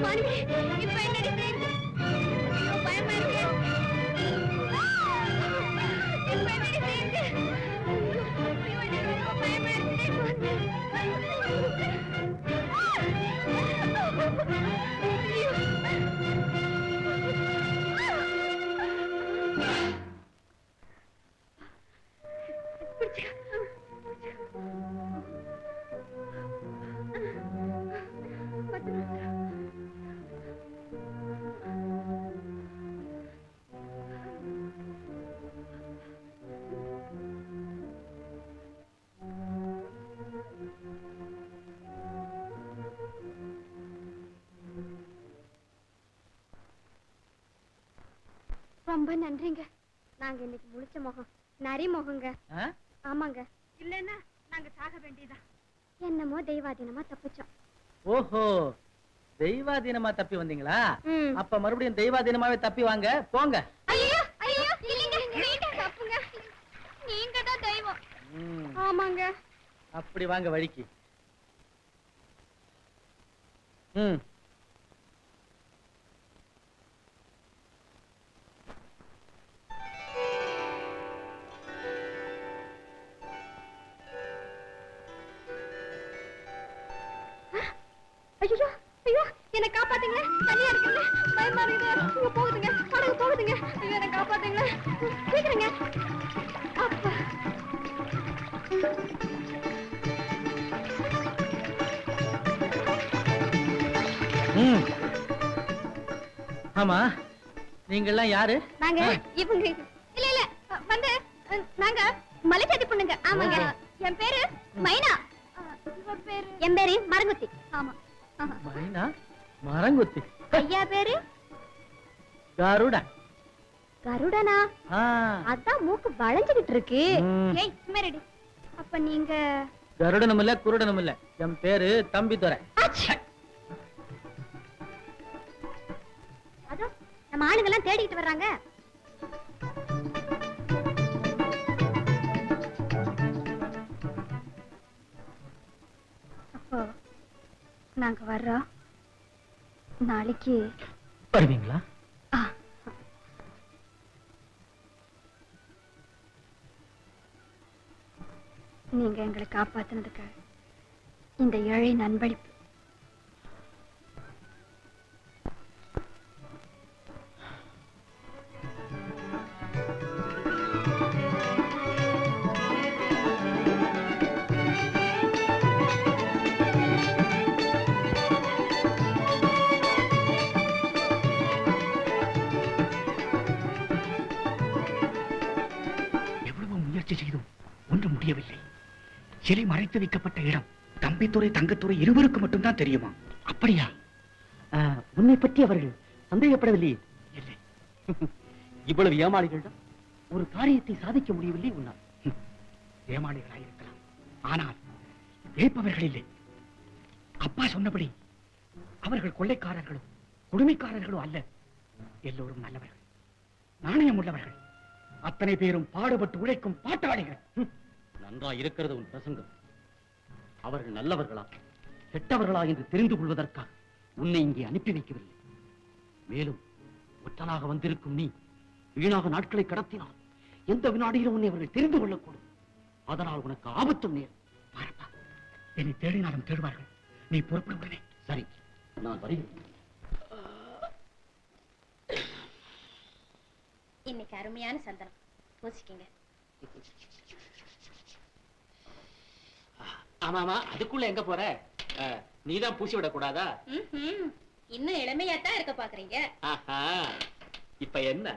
மாணவி, இப்ப என்னடி செய்யறது? ஐயோ, பயமா இருக்கு. இப்ப என்னடி செய்யறது? ஐயோ, எனக்கு ரொம்ப பயமா இருக்கு. ரொம்ப நன்றிங்க. நாங்க இன்னைக்கு முழிச்ச முகம் நரி முகங்க. ஆமாங்க. இல்லன்னா நாங்க சாக வேண்டியதான். என்னமோ தெய்வாதீனமா தப்பிச்சோம். ஓஹோ, தெய்வாதீனமா தப்பி வந்தீங்களா? அப்ப மறுபடியும் தெய்வாதீனமாவே தப்பி வாங்க போங்க. ஐயோ ஐயோ, இல்லைங்க, நீங்க தப்புங்க. நீங்க தான் தெய்வம். ஆமாங்க. அப்படி வாங்க வழிக்கு. ஐயோ ஐயோ, என்ன காப்பாத்துங்க. தனியா இருக்குங்க, பயமா இருக்குது. ஐயோ போகுதுங்க, படகு போகுதுங்க. ஐயோ என்ன காப்பாத்துங்க, சீக்கிரங்க. அப்பா. ஆமா, நீங்கெல்லாம் யாரு? நாங்க இவங்க இல்ல இல்ல வந்து நாங்க மலைச்சாதி பொண்ணுங்க. ஆமாங்க. என் பேரு மைனா. என் பேரு மரங்குத்தி. ஆமா. மைனா மரங்குத்தி. ஐயா பேரு கருடா. கருடனா? அதான் மூக்கு வளைஞ்சுகிட்டு இருக்கு. ஏய் சுமரடி. அப்ப நீங்க கருடனும் இல்ல குருடனும் இல்ல. என் பேரு தம்பிதுரை. அதோ நம்ம ஆளுங்க எல்லாம் தேடிட்டு வர்றாங்க. அப்போ நாங்க வர்றோம். நாளைக்கு வருவீங்களா? நீங்க எங்களை காப்பாத்தினதுக்கு இந்த ஏழை நண்பளிப்பு. எவ்வளவு முயற்சி செய்தும் ஒன்று முடியவில்லை. சிலை மறைத்து வைக்கப்பட்ட இடம் தம்பித்துறை தங்கத்துறை இருவருக்கு மட்டும்தான் தெரியுமா? அப்படியா? உன்னை பற்றி அவர்கள் சந்தேகப்படவில்லையே? இல்லை. இவ்வளவு ஏமாளிகளிடம் ஒரு காரியத்தை சாதிக்க முடியவில்லை உன்னால். ஏமாளிகளாயிருக்கலாம், ஆனால் ஏற்பவர்கள் இல்லை. அப்பா சொன்னபடி அவர்கள் கொள்ளைக்காரர்களும் கொடுமைக்காரர்களும் அல்ல. எல்லோரும் நல்லவர்கள், நாணயம் உள்ளவர்கள். அத்தனை பேரும் பாடுபட்டு உழைக்கும் பாட்டாளிகள். நன்றா இருக்கிறது உன் பிரசங்கம். அவர்கள் நல்லவர்களா கெட்டவர்களா என்று தெரிந்து கொள்வதற்காக உன்னை இங்கே அனுப்பி வைக்கவில்லை. மேலும் ஒற்றனாக வந்திருக்கும் நீ வீணாக நாட்களை கடத்தினால் எந்த வினாடியிலும் உன்னை அவர்கள் தெரிந்து கொள்ளக்கூடும். அதனால் உனக்கு ஆபத்தும் நேரும். பாரப்பா, என்னை தேடினாலும் தேடுவார்கள். நீ புறப்பட உடனே. சரி, நான் வருகிறேன். இன்னைக்கு அருமையான சந்தனம் பூசிக்கங்க. ஆமாமா, அதுக்குள்ள எங்க போற? நீதான் பூசி விட கூடாதா? இன்னும் இளமையாத்தான் இருக்க பாக்குறீங்க. இப்ப என்ன,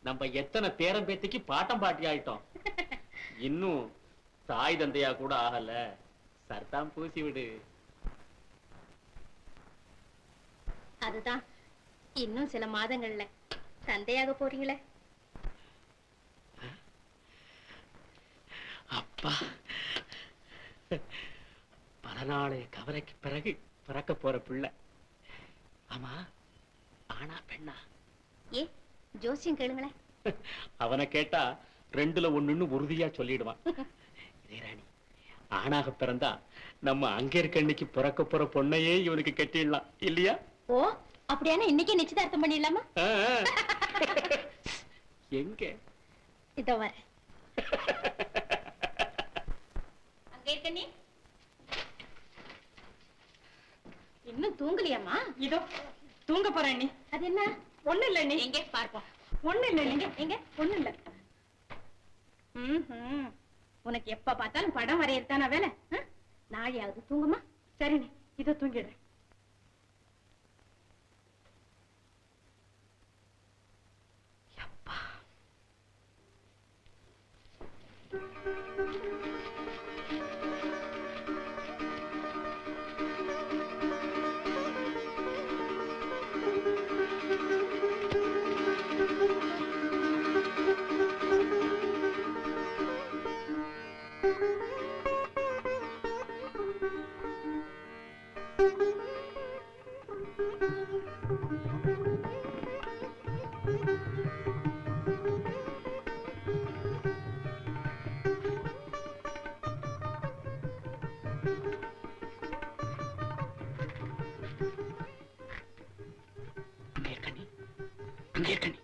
நம்ம எத்தனை பேரம் பேத்திக்கு பாட்டம் பாட்டி ஆயிட்டோம். இன்னும் தாய் தந்தையா கூட ஆகல. சர்தான் பூசி விடு. அதுதான், இன்னும் சில மாதங்கள்ல தந்தையாக போறீங்களே. அப்பா, பல நாளைய கவலைக்கு பிறகு பிறக்க போற பிள்ளை. ஆமா, ஆனா பெண்ணா? ஏ ஜோசியம் கேளுங்களேன். அவனை கேட்டா ரெண்டுல ஒண்ணுன்னு உறுதியா சொல்லிடுவான். இதே ராணி, ஆணாக பிறந்தா நம்ம அங்க இருக்க அன்னைக்கு பிறக்க போற பொண்ணையே இவனுக்கு கட்டிடலாம் இல்லையா? ஓ, அப்படியானா இன்னைக்கே நிச்சயதார்த்தம் பண்ணிடலாமா? எங்க? இதோ வர. அங்க இருக்க நீ இன்னும் தூங்கலையாமா? இதோ தூங்க போறேன். நீ அது என்ன? ஒண்ணு இல்ல. நீ எங்க பார்ப்போம். ஒண்ணு இல்ல. நீங்க எங்க? ஒண்ணு இல்ல. உனக்கு எப்ப பார்த்தாலும் படம் வரையறதானா வேலை? நாளையாவது தூங்குமா? சரி, நீ இதோ தூங்கிடுறேன். அங்கே இருக்கண்ணி.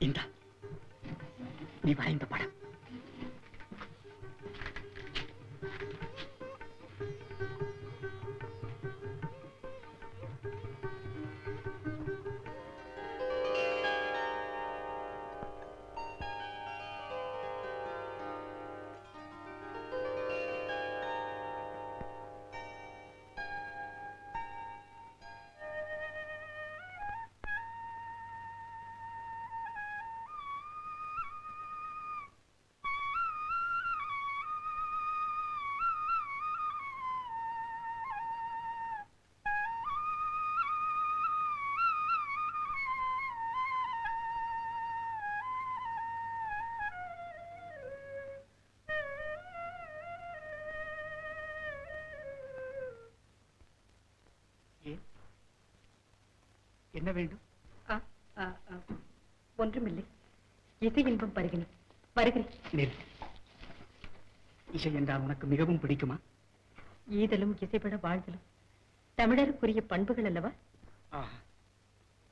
இந்தா நீ வரைந்த படம். என்ன வேண்டும்? ஒன்றுமில்லை. இசை இன்பம் பருகினேன். வருகிறேன். இசை என்றால் உனக்கு மிகவும் பிடிக்குமா? ஈதலும் இசைப்பட வாழ்தலும் தமிழருக்குரிய பண்புகள் அல்லவா? ஆஹா,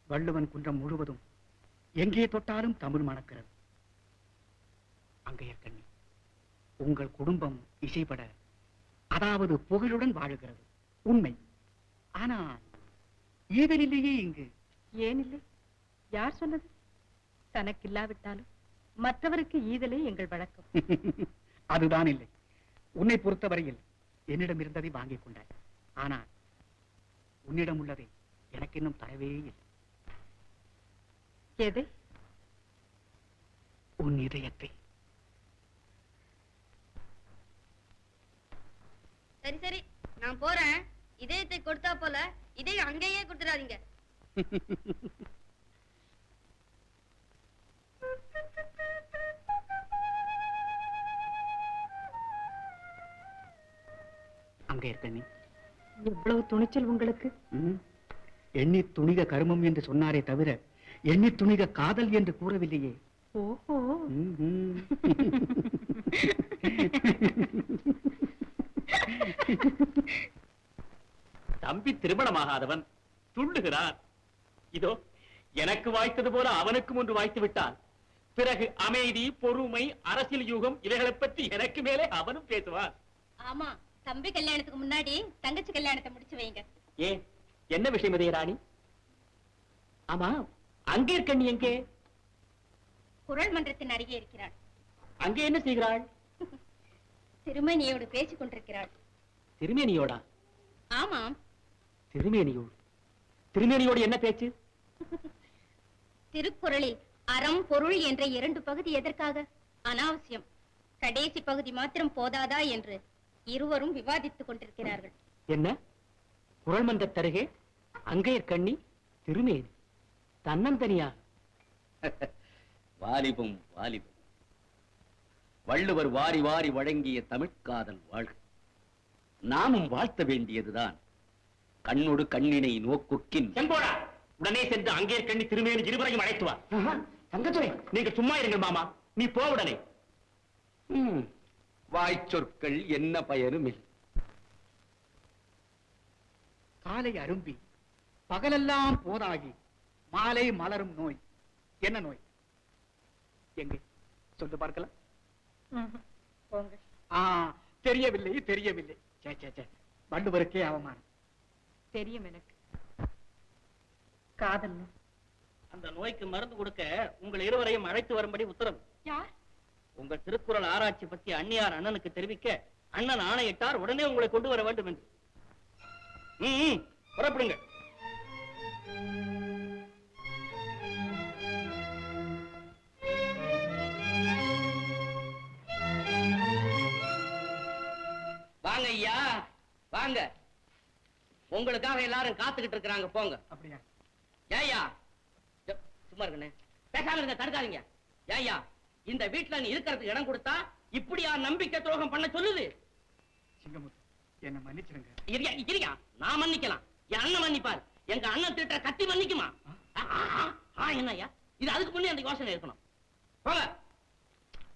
வள்ளுவன் குன்றம் முழுவதும் எங்கே தொட்டாலும் தமிழ் மணக்கிறது. அங்கையர்கண்ணி, உங்கள் குடும்பம் இசைப்பட, அதாவது புகழுடன் வாழுகிறது உண்மை. ஆனால் ஈதலிலேயே இங்கு. ஏன் இல்லை? யார் சொன்னது? தனக்கில்லாவிட்டாலும் மற்றவருக்கு ஈதலே எங்கள் வழக்கம். அதுதான் இல்லை. உன்னை பொறுத்தவரையில் என்னிடம் இருந்ததை வாங்கிக் கொண்டாய். ஆனால் உன்னிடம் உள்ளதை எனக்கு இன்னும் தரவே இல்லை. எதை? உன் இதயத்தை. சரி சரி, நான் போறேன். இதயத்தை கொடுத்தா போல இதயம் அங்கேயே கொடுத்துடாதீங்க. அங்கே இருக்க நீ. எவ்வளவு துணிச்சல் உங்களுக்கு! எண்ணி துணிக கருமம் என்று சொன்னாரே தவிர எண்ணி துணிக காதல் என்று கூறவில்லையே. ஓஹோ. தம்பி திருமணமாகாதவன் துள்ளுகிறார். இதோ எனக்கு வாய்த்தது போல அவனுக்கும் ஒன்று வாய்த்து விட்டான். பிறகு அமைதி, பொறுமை, அரசியல் யூகம் இவைகளை பற்றி எனக்கு மேலே அவனும் பேசுவான். ஆமா, தம்பி கல்யாணத்துக்கு முன்னாடி தங்கச்சி கல்யாணத்தை முடிச்சு வைங்க. ஏன், என்ன விஷயம் இதே ராணி? ஆமா, அங்கே இருக்கண்ணி எங்கே? குரல் மன்றத்தின் அருகே இருக்கிறாள். அங்கே என்ன செய்கிறாள்? திருமணியோடு பேசிக் கொண்டிருக்கிறாள். திருமேனியோடா? ஆமாம். திருமேனியோடு? திருமேனியோடு என்ன பேச்சு? திருக்குறளில் அறம், பொருள் என்ற 2 பகுதி எதற்காக? அனாவசியம். கடைசி பகுதி மாத்திரம் போதாதா என்று இருவரும் விவாதித்துக் கொண்டிருக்கிறார்கள். என்ன, குரல் மன்ற தருகே அங்கே கண்ணி திருமேனி தன்னந்தனியா? வாலிபம் வாலிபம். வள்ளுவர் வாரி வாரி வழங்கிய தமிழ்காதல் வாழ்க. நாமும் வாழ்த்த வேண்டியதுதான். கண்ணொடு கண்ணினை நோக்குக்கின். செம்போடா, உடனே சென்று அங்கே கண்ணி திருமேனி இருவரையும் அழைத்து வா. தங்கத்துறை, நீங்க சும்மா இருங்கள் மாமா. நீ போ உடனே. வாய்ச்சொற்கள் என்ன பயனும் இல்லை. காலை அரும்பி பகலெல்லாம் போதாகி மாலை மலரும் நோய். என்ன நோய்? எங்கே சொல்லு பார்க்கலாம். போங்க. தெரியவில்லை தெரியவில்லை. வள்ளுவருக்கே அவமானம். தெரியும் எனக்கு. காதல் நோய். அந்த நோய்க்கு மருந்து கொடுக்க உங்கள் இருவரையும் அழைத்து வரும்படி உத்தரவு. யார்? உங்கள் திருக்குறள் ஆராய்ச்சி பற்றி அண்ணியார் அண்ணனுக்கு தெரிவிக்க அண்ணன் ஆணையிட்டார். உடனே உங்களை கொண்டு வர வேண்டும் என்று. புறப்படுங்க. வாங்க ஐயா, வாங்க. உங்களுக்காக எல்லாரும் காத்துக்கிட்டு இருக்கிறாங்க. போங்க. அப்படியா? ஏய்யா, சும்மா இருக்கண்ணே, பேசாம இருங்க, தடுக்காதீங்க. ஏய்யா, இந்த வீட்டுல நீ இருக்கிறதுக்கு இடம் கொடுத்தா இப்படியா நம்பிக்கை துரோகம் பண்ண சொல்லுது? சிங்கமுத்து, என்ன மன்னிச்சிருங்க. இருயா, நான் மன்னிக்கலாம். என் அண்ணன் மன்னிப்பார். எங்க அண்ணன் திட்ட கத்தி மன்னிக்குமா? என்னய்யா, இது அதுக்கு முன்னே அந்த யோசனை இருக்கணும். போங்க,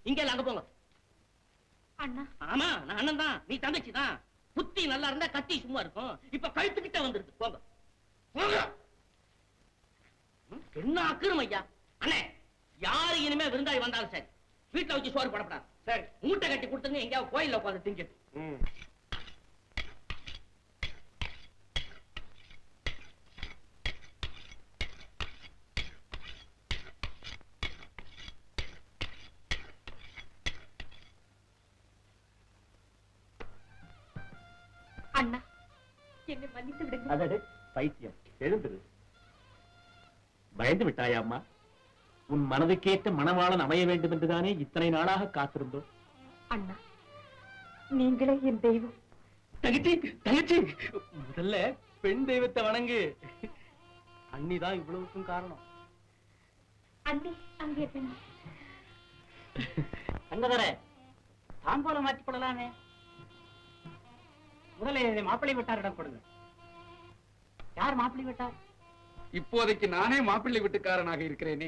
இங்க இல்ல, அங்க போங்க. அண்ணா. ஆமா, நான் அண்ணன் தான், நீ தங்கச்சி தான். புத்தி நல்லா இருந்தா கத்தி சும்மா இருக்கும். இப்ப கழுத்துக்கிட்ட வந்துருக்கு. போங்க போங்க. என்ன அக்கிரம் ஐயா? அண்ணே, யாரு இனிமே விருந்தாளி வந்தாலும் சரி, வீட்டுல வச்சு சோறு போடப்படாது. சரி, மூட்டை கட்டி கொடுத்துங்க, எங்கேயாவது கோயில்ல உட்காந்து திங்கிட்டு. அண்ணா, என்னை மன்னித்து விடுங்க. அதடு பைத்தியம், எழுந்துரு. பயந்து விட்டாயா அம்மா? உன் மனதுக்கேற்ற மணவாளன் அமைய வேண்டும் என்றுதானே இத்தனை நாளாக காத்திருந்தோம். அண்ணா, நீங்களே என் தெய்வம். தங்கச்சி, தங்கச்சி, முதல்ல பெண் தெய்வத்தை வணங்கு. அண்ணிதான் இவ்வளவுக்கும் காரணம். அண்ணி, அங்கே பெண். தங்கதர, தாம்போல மாற்றி போடலாமே. முதல்ல மாப்பிள்ளை விட்டாரிடம் கொடுங்க. யார் மாப்பிள்ளை விட்டார்? இப்போதைக்கு நானே மாப்பிள்ளை வீட்டுக்காரனாக இருக்கிறேனே.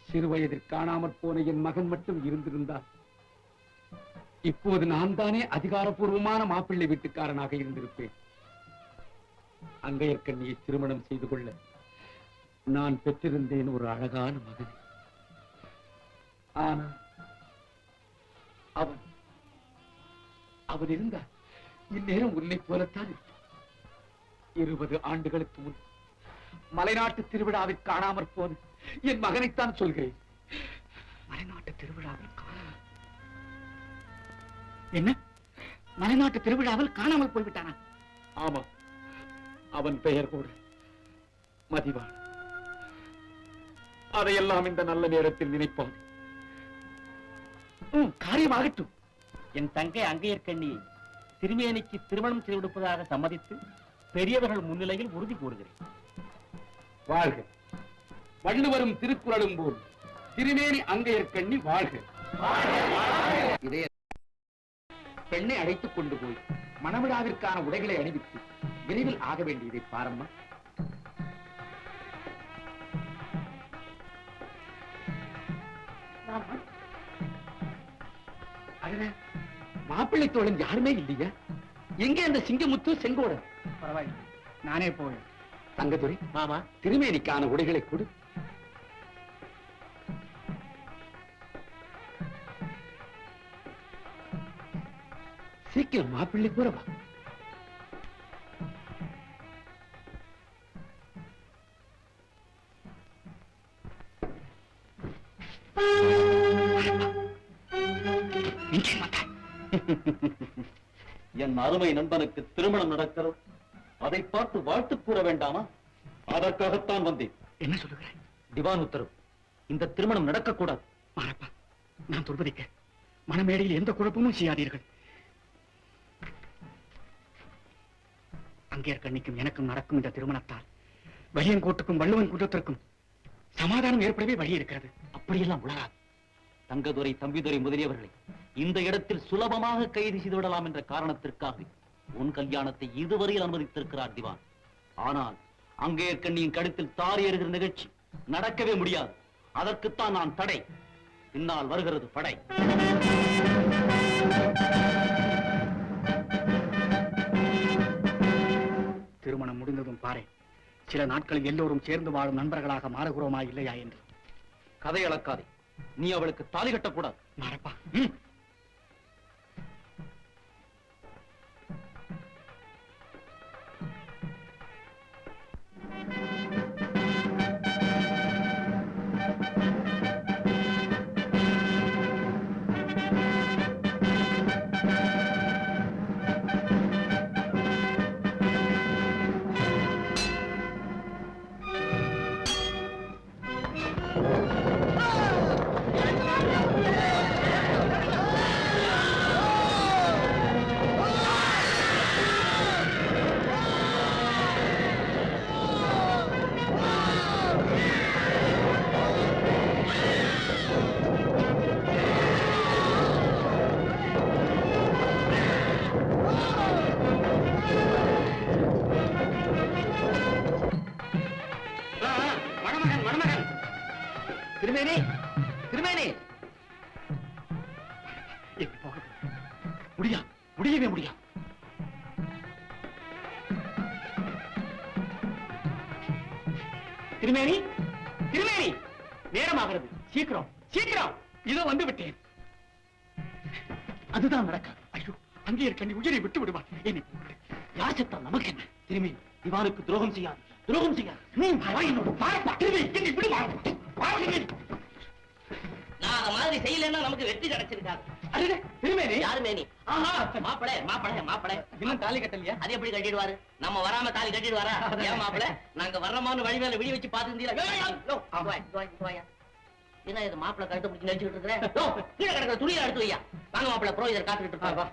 சிறு வயதில் காணாமற் போன என் மகன் மட்டும் இருந்திருந்தார், இப்போது நான் தானே அதிகாரப்பூர்வமான மாப்பிள்ளை வீட்டுக்காரனாக இருந்திருப்பேன். அங்கையர்கண்ணியை திருமணம் செய்து கொள்ள நான் பெற்றிருந்தேன் ஒரு அழகான மகன். ஆனால் அவன் இருந்தார், இந்நேரம் உன்னை போலத்தான் இருப்பான். 20 ஆண்டுகளுக்கு முன் மலைநாட்டு திருவிழாவில் காணாமற் போது என் மகனைத்தான் சொல்கிறேன். மலைநாட்டு திருவிழாவில் என்ன? மலைநாட்டு திருவிழாவில் காணாமல் போய்விட்டானா? ஆமா, அவன் பெயர் கூட மதிவான். அதையெல்லாம் இந்த நல்ல நேரத்தில் நினைப்பான். காரியமாகட்டும். என் தங்கை அங்கையர்கண்ணி திருமேனிக்கு திருமணம் செய்து கொடுப்பதாக சம்மதித்து பெரியவர்கள் முன்னிலையில் உறுதி கூறுகிறேன். வாழ்க. வள்ளுவரும் திருக்குறளும் போல் திருமேனி அங்கையர்கண்ணி வாழ்க. இதே பெண்ணை அழைத்துக் கொண்டு போய் மணவிழாவிற்கான உடைகளை அணிவித்து விரைவில் ஆக வேண்டியதை பாரம்மா. மாப்பிள்ளை தோழன் யாருமே இல்லையா? எங்கே அந்த சிங்கமுத்து செங்கோடன்? பரவாயில்லை, நானே போய். தங்கதுரை மாமா, திருமேனிக்கான உடைகளை கொடு. சீக்கிரம் மாப்பிள்ளை கூறவா. என் அருமை நண்பனுக்கு திருமணம் நடக்கிறது, அதை பார்த்து வாழ்த்து கூற வேண்டாமா? அதற்காகத்தான் வந்தேன். என்ன சொல்லுகிறேன்? திவான் உத்தரவு, இந்த திருமணம் நடக்கக்கூடாது. மாரப்பா, நான் துர்பதிக்க மணமேடையில் எந்த குழப்பமும் செய்யாதீர்கள். அங்கேயர்கண்ணிக்கும் எனக்கும் நடக்கும் இந்த திருமணத்தால் வலியங்கோட்டுக்கும் வள்ளுவன் கூட்டத்திற்கும் சமாதானம் ஏற்படவே வழி இருக்கிறது. அப்படியெல்லாம் உலகாது. தங்கதுரை, தம்பிதுரை முதலியவர்களை இந்த இடத்தில் சுலபமாக கைது செய்து விடலாம் என்ற காரணத்திற்காக உன் கல்யாணத்தை இதுவரையில் அனுமதித்திருக்கிறார் திவான். ஆனால் அங்கேயர்கண்ணியின் கழுத்தில் தாரி ஏறுகிற நிகழ்ச்சி நடக்கவே முடியாது. அதற்குத்தான் நான் தடை. பின்னால் வருகிறது படை. திருமணம் முடிந்ததும் பாரு, சில நாட்களில் எல்லோரும் சேர்ந்து வாழும் நண்பர்களாக மாறுகிறோமா இல்லையா என்று. கதை அளக்காதே. நீ அவளுக்கு தாலி கட்டக்கூடாது. மாரப்பா, திருமேனி, திருமேனி. எங்க போக முடியா, முடியவே முடியா. திருமேனி, திருமேனி, நேரமாகிறது. சீக்கிரம், சீக்கிரம். இதோ வந்து விட்டேன். அதுதான் நடக்காது. ஐயோ, அங்கே இருக்க நீ உயிரை விட்டு விடுவான். என்னை யார் செத்தால் நமக்கு என்ன? திருமேனி, திவானுக்கு துரோகம் செய்யாது, துரோகம் செய்யாது. என்னை விடுவா. நான் அந்த மாதிரி செய்யலன்னா நமக்கு வெற்றி கிடைச்சிருக்காது. திருமேனி, யாருமே நீ? ஆஹா, மாப்பிளை மாப்பிளை மாப்பிளை இன்னும் தாலி கட்டலையா? அது எப்படி கட்டிடுவாரு? நம்ம வராம தாலி கட்டிடுவாரா? ஏன் மாப்பிளை, நாங்க வர்றமான்னு வழி மேல விடி வச்சு பாத்துருந்தீங்களா? என்ன இது மாப்பிளை கழுத்து பிடிச்சி நடிச்சுட்டு இருக்கிறேன்? கீழே கிடக்கிற துணியை எடுத்து வையா. வாங்க மாப்பிளை, புரோகிதர் காத்துக்கிட்டு இருப்பாங்க.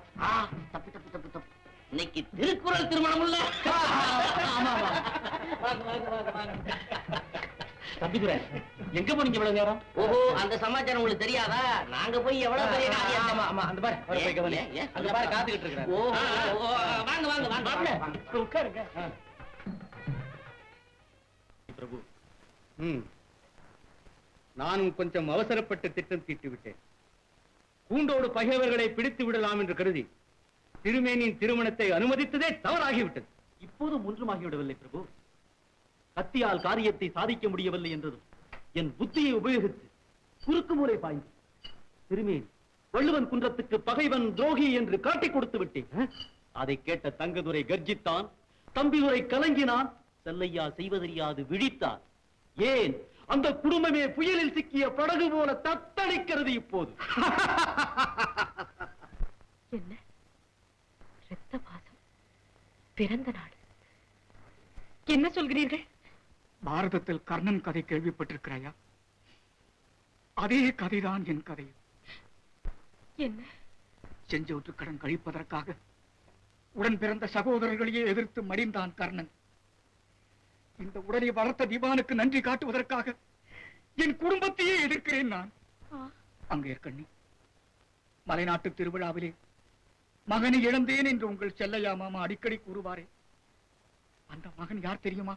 தப்பு தப்பு தப்பு தப்பு. இன்னைக்கு திருக்குறள் திருமணம் இல்ல. தம்பிதுரை, எங்க போனீங்க இவ்வளவு நேரம்? ஓஹோ, அந்த சமாச்சாரம் உங்களுக்கு தெரியாதா? நாங்க போய் எவ்வளவு பெரிய காரியம். அந்த பாரு, அவர் போய் கவனி. அந்த பாரு, காத்துக்கிட்டு இருக்கிறார். ஓ, வாங்க வாங்க வாங்க வாங்க. உட்காருங்க. பிரபு, நானும் கொஞ்சம் அவசரப்பட்டு திட்டம் தீட்டி விட்டேன். கூண்டோடு பகைவர்களை பிடித்து விடலாம் என்று கருதி திருமேனியின் திருமணத்தை அனுமதித்ததே தவறாகிவிட்டது. இப்போதும் ஒன்றுமாகிவிடவில்லை பிரபு. கத்தியால் காரியத்தை சாதிக்க முடியவில்லை என்றதும் என் புத்தியை உபயோகித்து குறுக்கு மூலை பாய்ந்து திருமேனி வள்ளுவன் குன்றத்துக்கு பகைவன் துரோகி என்று காட்டிக் கொடுத்து விட்டேன். அதை கேட்ட தங்கதுரை கர்ஜித்தான், தம்பிதுரை கலங்கினான், செல்லையா செய்வதறியாது விழித்தான். ஏன், அந்த குடும்பமே புயலில் சிக்கிய படகு போல தத்தளிக்கிறது இப்போது. என்ன இரத்த பாசம், பிறந்த நாடு. என்ன சொல்கிறீர்கள்? பாரதத்தில் கர்ணன் கதை கேள்விப்பட்டிருக்கிறாயா? அதே கதைதான் என் கதை. என்ன? செஞ்சோற்று கடன் கழிப்பதற்காக உடன் பிறந்த சகோதரர்களையே எதிர்த்து மடிந்தான் கர்ணன். இந்த உடலை வளர்த்த திவானுக்கு நன்றி காட்டுவதற்காக என் குடும்பத்தையே எதிர்க்கிறேன் நான். அங்கே கண்ணி, மலைநாட்டு திருவிழாவிலே மகனை இழந்தேன் என்று உங்கள் செல்லையா மாமா அடிக்கடி கூறுவாரே, அந்த மகன் யார் தெரியுமா?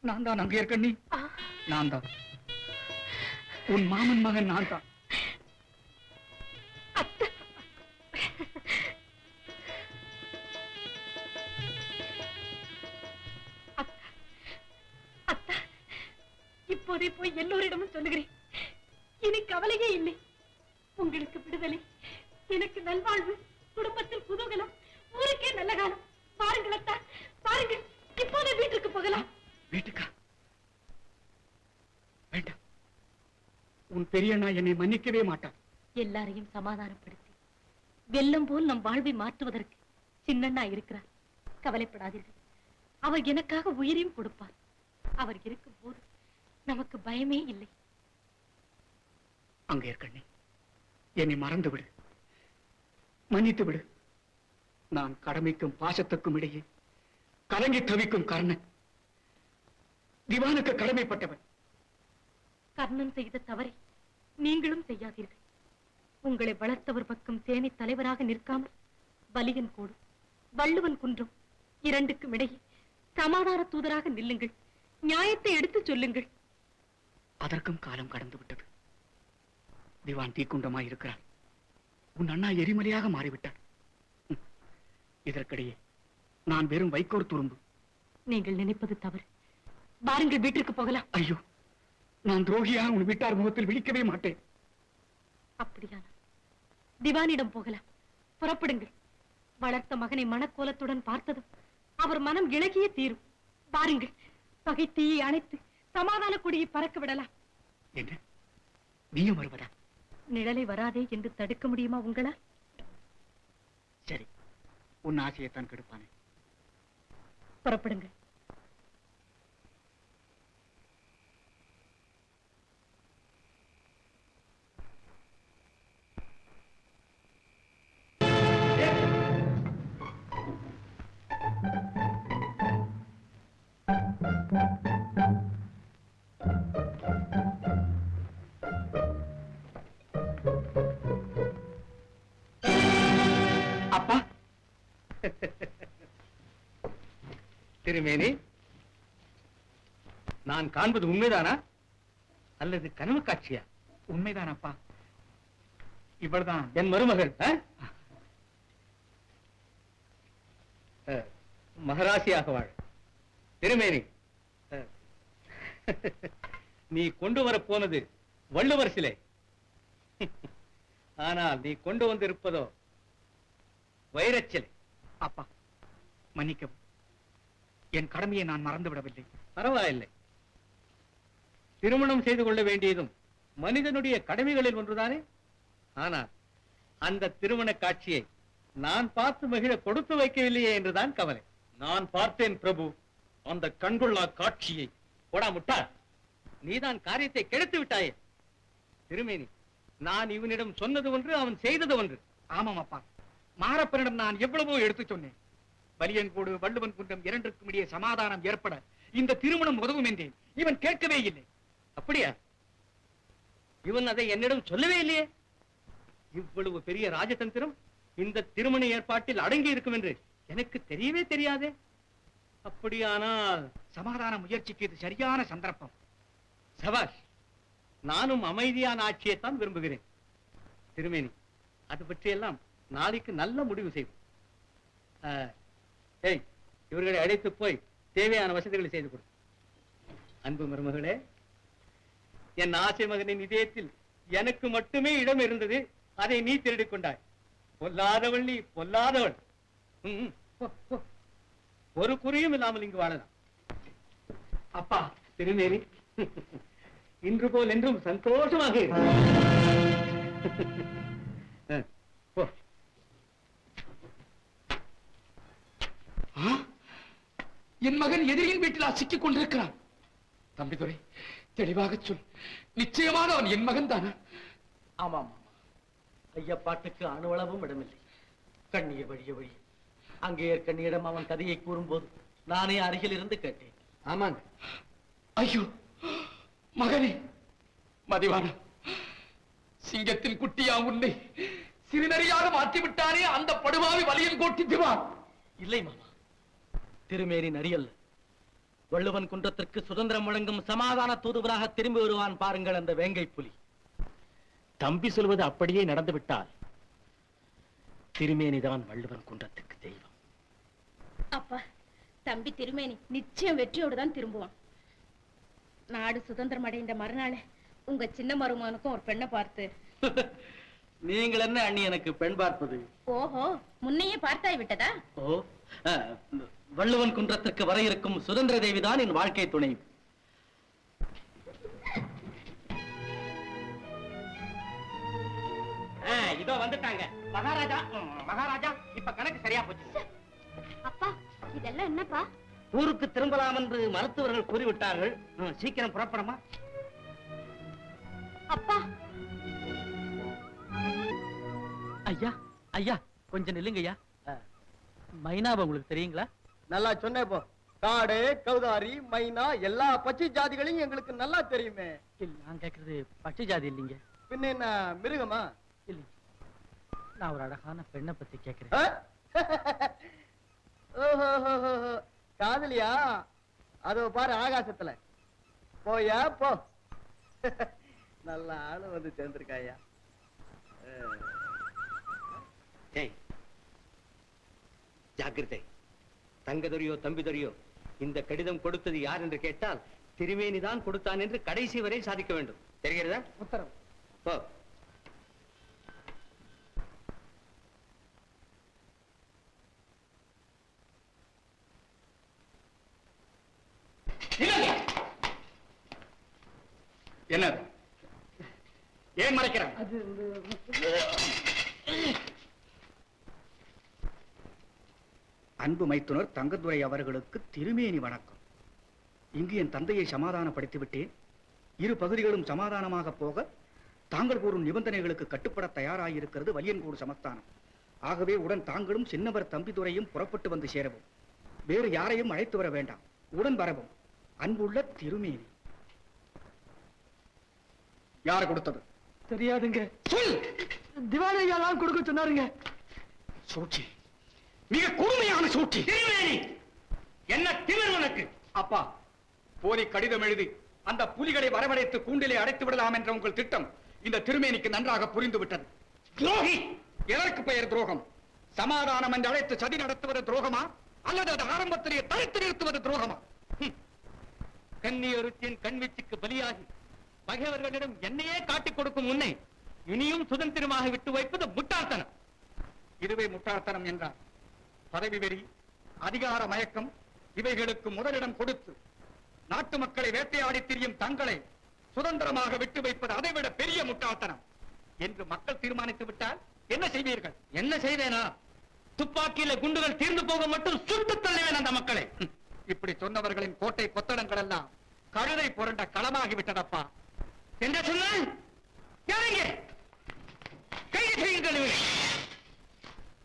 நான் தான். அங்கே கண்ணி, நான் தான். உன் மாமன் மகன் நான் தான். இப்போதே போய் எல்லோரிடமும் சொல்லுகிறேன். இனி கவலையே இல்லை. உங்களுக்கு விடுதலை, எனக்கு நல்வாழ்வு, குடும்பத்தில் குதூகலம், ஊருக்கே நல்ல காலம். பாருங்கள் அத்தா, பாருங்கள். இப்போதே வீட்டுக்கு போகலாம். வீட்டுக்கா? வேண்டாம். உன் பெரியண்ணா என்னை மன்னிக்கவே மாட்டான். எல்லாரையும் சமாதானப்படுத்தி வெள்ளம் போல் நம் வாழ்வை மாற்றுவதற்கு சின்னண்ணா இருக்கிறார். கவலைப்படாதீர்கள். அவர் எனக்காக உயிரையும் கொடுப்பார். அவர் இருக்கும் போது நமக்கு பயமே இல்லை. அங்கே கண்ணி, என்னை மறந்து விடு, மன்னித்து விடு. நான் கடமைக்கும் பாசத்துக்கும் இடையே கலங்கி தவிக்கும் கர்ணன். திவானுக்கு கடமைப்பட்டவன். கர்ணன் செய்த தவறை நீங்களும் செய்யாதீர்கள். உங்களை வளர்த்தவர் பக்கம் சேனை தலைவராக நிற்காமல் வலியன் கோடு, வள்ளுவன் குன்றம் இரண்டுக்கும் இடையே சமாதான தூதராக நில்லுங்கள். நியாயத்தை எடுத்துச் சொல்லுங்கள். அதற்கும் காலம் கடந்து விட்டது. திவான் தீக்குண்டமாய் இருக்கிறார். உன் அண்ணா எரிமலையாக மாறிவிட்டார். இதற்கிடையே நான் வெறும் வைக்கோர் துரும்பு. நீங்கள் நினைப்பது தவறு. வாருங்கள், வீட்டிற்கு போகலாம். ஐயோ, நான் துரோகியாக உன் வீட்டார் முகத்தில் விழிக்கவே மாட்டேன். அப்படியானால் திவானிடம் போகலாம். புறப்படுங்கள். வளர்த்த மகனை மனக்கோலத்துடன் பார்த்ததும் அவர் மனம் இளகியே தீரும். பாருங்கள், பகை தீயை அணைத்து சமாதான கொடியை பறக்க விடலாம். என்ன, நீயும் வருவதா? நிழலை வராதே என்று தடுக்க முடியுமா உங்களால்? சரி, உன் ஆசையைத்தான் கெடுப்பானே. புறப்படுங்கள். அப்பா, திருமேனி, நான் காண்பது உண்மைதானா அல்லது கனவு காட்சியா? உண்மைதான் அப்பா. இவள்தான் என் மருமகள். மகராசியாக வாழ். திருமேனி, நீ கொண்டு வர போனது வள்ளுவர் சிலை. ஆனால் நீ கொண்டு வந்திருப்பதோ வைரச்சிலை. அப்பா மன்னிக்கவும், என் கடமையை நான் மறந்து விடவில்லை. பரவாயில்லை. திருமணம் செய்து கொள்ள வேண்டியதும் மனிதனுடைய கடமைகளில் ஒன்றுதானே. ஆனால் அந்த திருமண காட்சியை நான் பார்த்து மகிழ கொடுத்து வைக்கவில்லையே என்றுதான் கவலை. நான் பார்த்தேன் பிரபு அந்த கண்கொள்ளா காட்சியை. போடா முட்டாள், நீதான் காரியத்தை கெடுத்து விட்டாயே. திருமேனி, நான் இவனிடம் சொன்னது ஒன்று, அவன் செய்தது ஒன்று. ஆமாம் அப்பா, மாரப்பனிடம் நான் எவ்வளவோ எடுத்து சொன்னேன். வலியன்கோடு வள்ளுவன் குன்றம் இரண்டுக்கும் இடையே சமாதானம் ஏற்பட இந்த திருமணம் உதவும் என்றேன். இவன் கேட்கவே இல்லை. அப்படியா? இவன் அதை என்னிடம் சொல்லவே இல்லையே. இவ்வளவு பெரிய ராஜதந்திரம் இந்த திருமண ஏற்பாட்டில் அடங்கி இருக்கும் என்று எனக்கு தெரியவே தெரியாதே. அப்படியானால் சமாதான முயற்சிக்கு இது சரியான சந்தர்ப்பம். சபாஷ், நானும் அமைதியான ஆட்சியைத்தான் விரும்புகிறேன். திருமேனி, அது பற்றியெல்லாம் நாளைக்கு நல்ல முடிவு செய்வோம். ஏய், இவர்களை அழைத்து போய் தேவையான வசதிகளை செய்து கொடு. அன்பு மருமகளே, என் ஆசை மகனின் இதயத்தில் எனக்கு மட்டுமே இடம் இருந்தது, அதை நீ திருடிக் கொண்டாய். பொல்லாதவள் நீ, பொல்லாதவள். போ, போ. ஒரு குறியும் இல்லாமல் இங்கு வாழலாம். அப்பா திருமேனி, இன்று போல் என்றும் சந்தோஷமாக இரு. போ. என் மகன் எதிரியின் வீட்டில் சிக்கிக் கொண்டிருக்கிறான். தம்பிதுரை, தெளிவாக சொல். நிச்சயமாக அவன் என் மகன் தானா? ஆமாம், ஐயப்பாட்டுக்கு அணுவளவும் இடமில்லை. கண்ணீர் வழிய வழி அங்கே கண்ணியிடம் அவன் கதையை கூறும்போது நானே அருகில் இருந்து கேட்டேன். ஆமாங்க. ஐயோ மகனே, மதிவானா, சிங்கத்தின் குட்டியா உன்னை சிறுநறியாக மாற்றி விட்டானே அந்த படுவாவி வலியன் கோட்டி திவான். இல்லை மாமா, திருமேனி நரியல்ல. வள்ளுவன் குன்றத்திற்கு சுதந்திரம் வழங்கும் சமாதான தூதுவராக திரும்பி வருவான் பாருங்கள் அந்த வேங்கை புலி. தம்பி சொல்வது அப்படியே நடந்து விட்டால் திருமேனிதான் வள்ளுவன் குன்றத்துக்கு தெய்வம். அப்பா, தம்பி திருமேனி நிச்சயம் வெற்றியோடு தான் திரும்புவான். நாடு சுதந்திரம் அடைந்த மறுநாளே உங்க சின்ன மருமகனுக்கும் ஒரு பெண்ணை பார்த்து. நீங்கள் என்ன அண்ணி எனக்கு பெண் பார்ப்பது? ஓஹோ, முன்னையே பார்த்தாய் விட்டதா? ஓ, வள்ளுவன் குன்றத்திற்கு வர இருக்கும் சுதந்திர தேவி தான் என் வாழ்க்கை துணை. இதோ வந்துட்டாங்க மகாராஜா. மகாராஜா, இப்ப கணக்கு சரியா போச்சு. அப்பா, இதெல்லாம் என்னப்பா? ஊருக்கு திரும்பலாம் என்று மருத்துவர்கள் கூறிவிட்டார்கள். சீக்கிரம் புறப்படமா? அப்பா, ஐயா ஐயா, கொஞ்சம் நில்லுங்க ஐயா. மைனாவை உங்களுக்கு தெரியுங்களா? நல்லா சொன்னே போ. காடு, கௌதாரி, மைனா எல்லா பச்சை ஜாதிகளையும் எங்களுக்கு நல்லா தெரியுமே. இல்ல, நான் கேக்குறது பச்சை ஜாதி இல்லைங்க. பின்ன என்ன மிருகமா? இல்ல, நான் ஒரு அழகான பெண்ணை பத்தி கேக்குறேன். ஓஹோ, காதலியா? அதோ பாரு ஆகாசத்துல. போயா போ. நல்ல ஆளு வந்து சேர்ந்திருக்காயா. ஜாக்கிரதை. தங்கதுரையோ தம்பிதுரையோ இந்த கடிதம் கொடுத்தது யார் என்று கேட்டால் திருமேனிதான் கொடுத்தான் என்று கடைசி வரை சாதிக்க வேண்டும். தெரிகிறதா? உத்தரவு. போ. என்னது? ஏன் மறைக்கிறான்? அன்பு மைத்துனர் தங்கதுரை அவர்களுக்கு திருமேனி வணக்கம். இங்கு என் தந்தையை சமாதானப்படுத்தி விட்டேன். இரு பகுதிகளும் சமாதானமாக போக தாங்கள் கூறும் நிபந்தனைகளுக்கு கட்டுப்பட தயாராயிருக்கிறது வலியன்கோடு சமஸ்தானம். ஆகவே உடன் தாங்களும் சின்னவர் தம்பிதுரையும் புறப்பட்டு வந்து சேரவும். வேறு யாரையும் அழைத்து வர வேண்டாம், உடன் வரவும். அன்புள்ள திருமேனி. யார் கொடுத்தது? தெரியாதுங்க. சொல். திவானையா தான் கொடுக்க சொன்னாருங்க. சூழ்ச்சி, மிக கொடுமையான சூழ்ச்சி. திருமேனி, என்ன திமிர் உனக்கு? அப்பா, போலி கடிதம் எழுதி அந்த புலிகளை வரவழைத்து கூண்டிலே அடைத்து விடலாம் என்ற உங்கள் திட்டம் இந்த திருமேனிக்கு நன்றாக புரிந்து விட்டது. துரோகி! எதற்கு பெயர் துரோகம்? சமாதானம் என்று அழைத்து சதி நடத்துவது துரோகமா, அல்லது அது ஆரம்பத்திலே தடுத்து நிறுத்துவது துரோகமா? கன்னியொருத்தியின் கண்வீச்சுக்கு பலியாகி பகைவர்களிடம் என்னையே காட்டிக் கொடுக்கும் உன்னை இனியும் சுதந்திரமாக விட்டு வைப்பது முட்டாள்தனம். இதுவே முட்டாள்தனம் என்றார். பதவி வெறி, அதிகார மயக்கம் இவைகளுக்கு முதலிடம் கொடுத்து நாட்டு மக்களை வேட்டையாடி திரியும் தங்களை சுதந்திரமாக விட்டு வைப்பது அதைவிட பெரிய முட்டாள்தனம் என்று மக்கள் தீர்மானித்து விட்டால் என்ன செய்வீர்கள்? என்ன செய்வேனா? துப்பாக்கியில குண்டுகள் தீர்ந்து போக மட்டும் சுட்டு தள்ளுவேன் அந்த மக்களை. இப்படி சொன்னவர்களின் கோட்டை கொத்தளங்கள் எல்லாம் கழுதை புரண்ட களமாகி விட்டதப்பா. என்ன சொன்னால் கைது செய்யுங்கள் இவரை.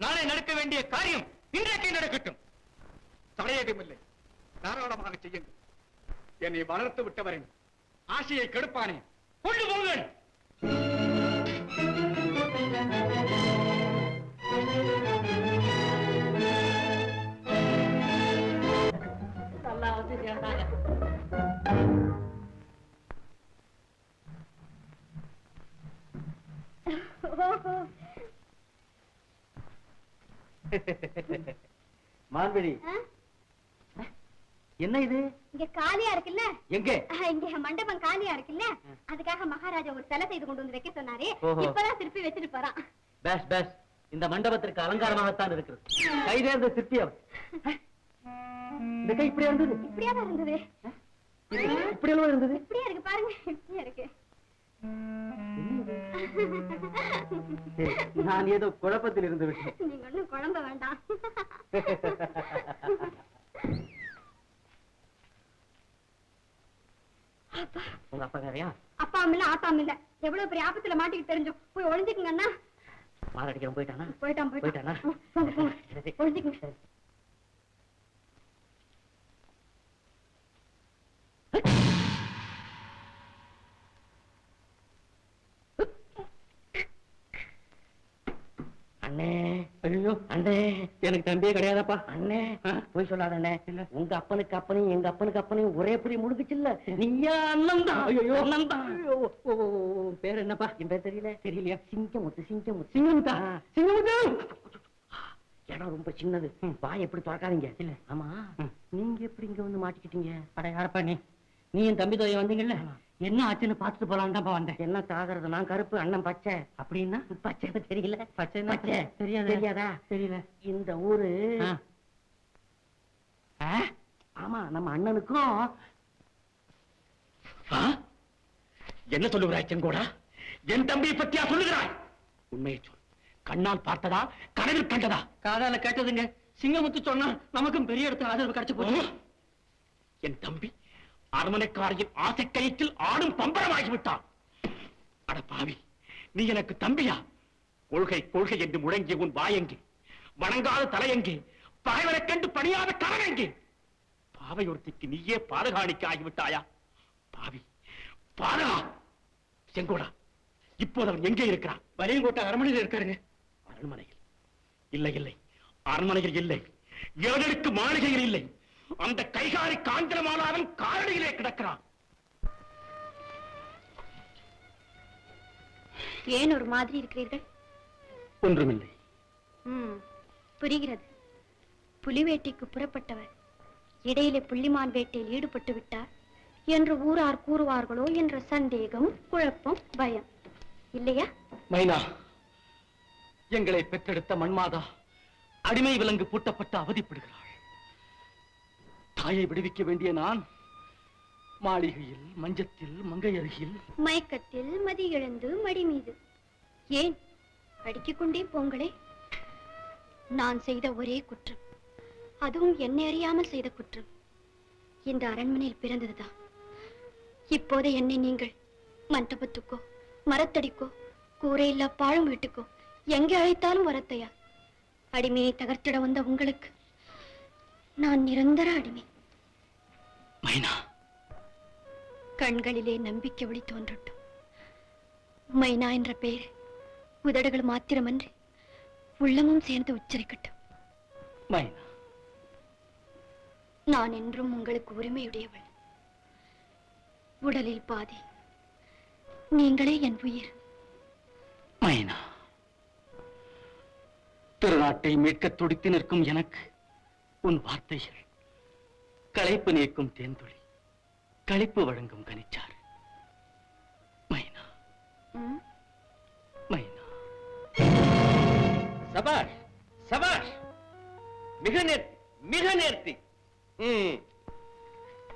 நாளை நடக்க வேண்டிய காரியம் இன்றைக்கு நடக்கட்டும். தடையதுமில்லை, தாராளமாக செய்யுங்கள். என்னை வளர்த்து விட்டவரின் ஆசையை கெடுப்பானே, கொண்டு போங்கள். நல்லா வந்து சேர்ந்தாங்க. மான்விழி, என்ன இது? இங்க காலியா இருக்குல்ல? எங்க? இங்க மண்டபம் காலியா இருக்குல்ல? அதுக்காக மகாராஜா ஒரு சிலை செய்து கொண்டு வந்து வைக்க சொன்னாரு. ஓஹோ. இப்பதான் திருப்பி வச்சிட்டு போறான். பேஸ் பேஸ், இந்த மண்டபத்திற்கு அலங்காரமாகத்தான் இருக்கிறது. கைதேர்ந்த சிற்பி அவர். இந்த கை இப்படியா இருந்தது? இப்படியாதான் இருந்தது. இப்படியெல்லாம் இருந்தது. இப்படியா இருக்கு பாருங்க, இப்படியா இருக்கு. நான் ஏதோ குழப்பத்தில் இருந்து விட்டேன். நீங்க ஒண்ணும் குழம்ப வேண்டாம். உங்க அப்பா வேறையா? அப்பா இல்ல ஆத்தாம் இல்ல. எவ்வளவு பெரிய ஆபத்துல மாட்டிக்கு தெரிஞ்சோம். போய் ஒளிஞ்சுக்குங்கண்ணா. மாரடிக்கிறோம். போயிட்டானா? போயிட்டானா? ஒளிஞ்சுக்குங்க. அண்ணே, ஐயோ அண்ணே, எனக்கு தம்பியே கிடையாதப்பா. அண்ணே, போய் சொல்லாத அண்ணே. உங்க அப்பனுக்கு அப்பனையும் எங்க அப்பனுக்கு அப்பனையும் ஒரே புரிய முடிஞ்சுச்சுல்ல. நீயா அண்ணன் தான். ஐயோ அண்ணன் தான். பேர் என்னப்பா? என் பேர் தெரியலையா? சிங்கமுத்து. சிங்கமுத்தா? சிங்கமுத்தா? இடம் ரொம்ப சின்னது. வாய் எப்படி திறக்காதீங்க. இல்ல. ஆமா, நீங்க எப்படி இங்க வந்து மாட்டிக்கிட்டீங்க? அட யாரப்பா நீ? நீ என் தம்பி தோய வந்தீங்கல்ல, என்ன ஆச்சுன்னு பார்த்துட்டு போலான்னு தான்ப்பா வந்தேன். என்ன தாகிறது? நான் கருப்பு, அண்ணன் பச்சை. அப்படின்னா பச்சை தெரியல? பச்சை தெரியாதா? தெரியல. இந்த ஊரு, ஆமா, நம்ம அண்ணனுக்கும். என்ன சொல்லுகிறாய் செங்கோடா? என் தம்பியை பத்தியா சொல்லுகிறாய்? உண்மையை சொல். கண்ணால் பார்த்ததா, கனவில் கண்டதா? காதால கேட்டதுங்க. சிங்கமுத்து சொன்னா நமக்கும் பெரிய இடத்துல ஆதரவு கிடைச்சு போச்சு. என் தம்பி அரண்மனைக்காரியின் ஆசை கயிற்றில் ஆடும் பம்பரமாகிவிட்டான். அட பாவி, நீ எனக்கு தம்பியா? கொள்கை கொள்கை என்று முழங்கிய உன் வாயெங்கே? வணங்காத தலையெங்கே? பகைவரைக் கண்டு பணியாத கரவெங்கே? பாவையொருத்திக்கு நீயே பாதகாணிக்க ஆகிவிட்டாயா? பாவி பாதகா! செங்கோடா, இப்போது அவன் எங்கே இருக்கிறான்? வலியங்கோட்டை அரண்மனையில் இருக்காருங்க. அரண்மனையில் இல்லை, அரண்மனையில் இல்லை. ஏழருக்கு மாளிகையில் இல்லை. அந்த கைகாரி காஞ்சனமாலாவின் காரணியிலே கிடக்கிறான். ஏன் ஒரு மாதிரி இருக்கிறீர்கள்? ஒன்றுமில்லை. புரிகிறது. புலி வேட்டைக்கு புறப்பட்டவர் இடையிலே புள்ளிமான் வேட்டையில் ஈடுபட்டு விட்டார் என்று ஊரார் கூறுவார்களோ என்ற சந்தேகம், குழப்பம், பயம் இல்லையா? மைனா, எங்களை பெற்றெடுத்த மண்மாதா அடிமை விலங்கு பூட்டப்பட்டு அவதிப்படுகிறாள். தாயை விடுவிக்க வேண்டிய நான் மாளிகையில், மஞ்சத்தில், மங்கை அருகில், மயக்கத்தில் மதி இழந்து மடி மீது. ஏன் அடிக்கிக் கொண்டே போங்களே. நான் செய்த ஒரே குற்றம், அதுவும் என்னை அறியாமல் செய்த குற்றம், இந்த அரண்மனையில் பிறந்ததுதான். இப்போது என்னை நீங்கள் மண்டபத்துக்கோ மரத்தடிக்கோ கூரையில்லா பாழும் வீட்டுக்கோ எங்கே அழைத்தாலும் வரத்தையா. அடிமையை தகர்த்திட வந்த உங்களுக்கு நான் நிரந்தர அடிமை. மைனா, கண்களிலே நம்பிக்கை ஒளி தோன்றட்டும். மைனா என்ற பெயர் உதடுகள் மாத்திரமன்றி உள்ளமும் சேர்ந்து உச்சரிக்கட்டும். மைனா, நான் என்றும் உங்களுக்கு உரிமையுடையவள். உடலில் பாதி, நீங்களே என் உயிர். மைனா, திருநாட்டை மீட்க துடித்து நிற்கும் எனக்கு உன் வார்த்தைகள் களைப்பு நீக்கும் தேன்துளி. களிப்பு வழங்கும் கனிச்சார். மைனா, மைனா. சபாஷ், சபாஷ். மிக நேர்த்தி, மிக நேர்த்தி.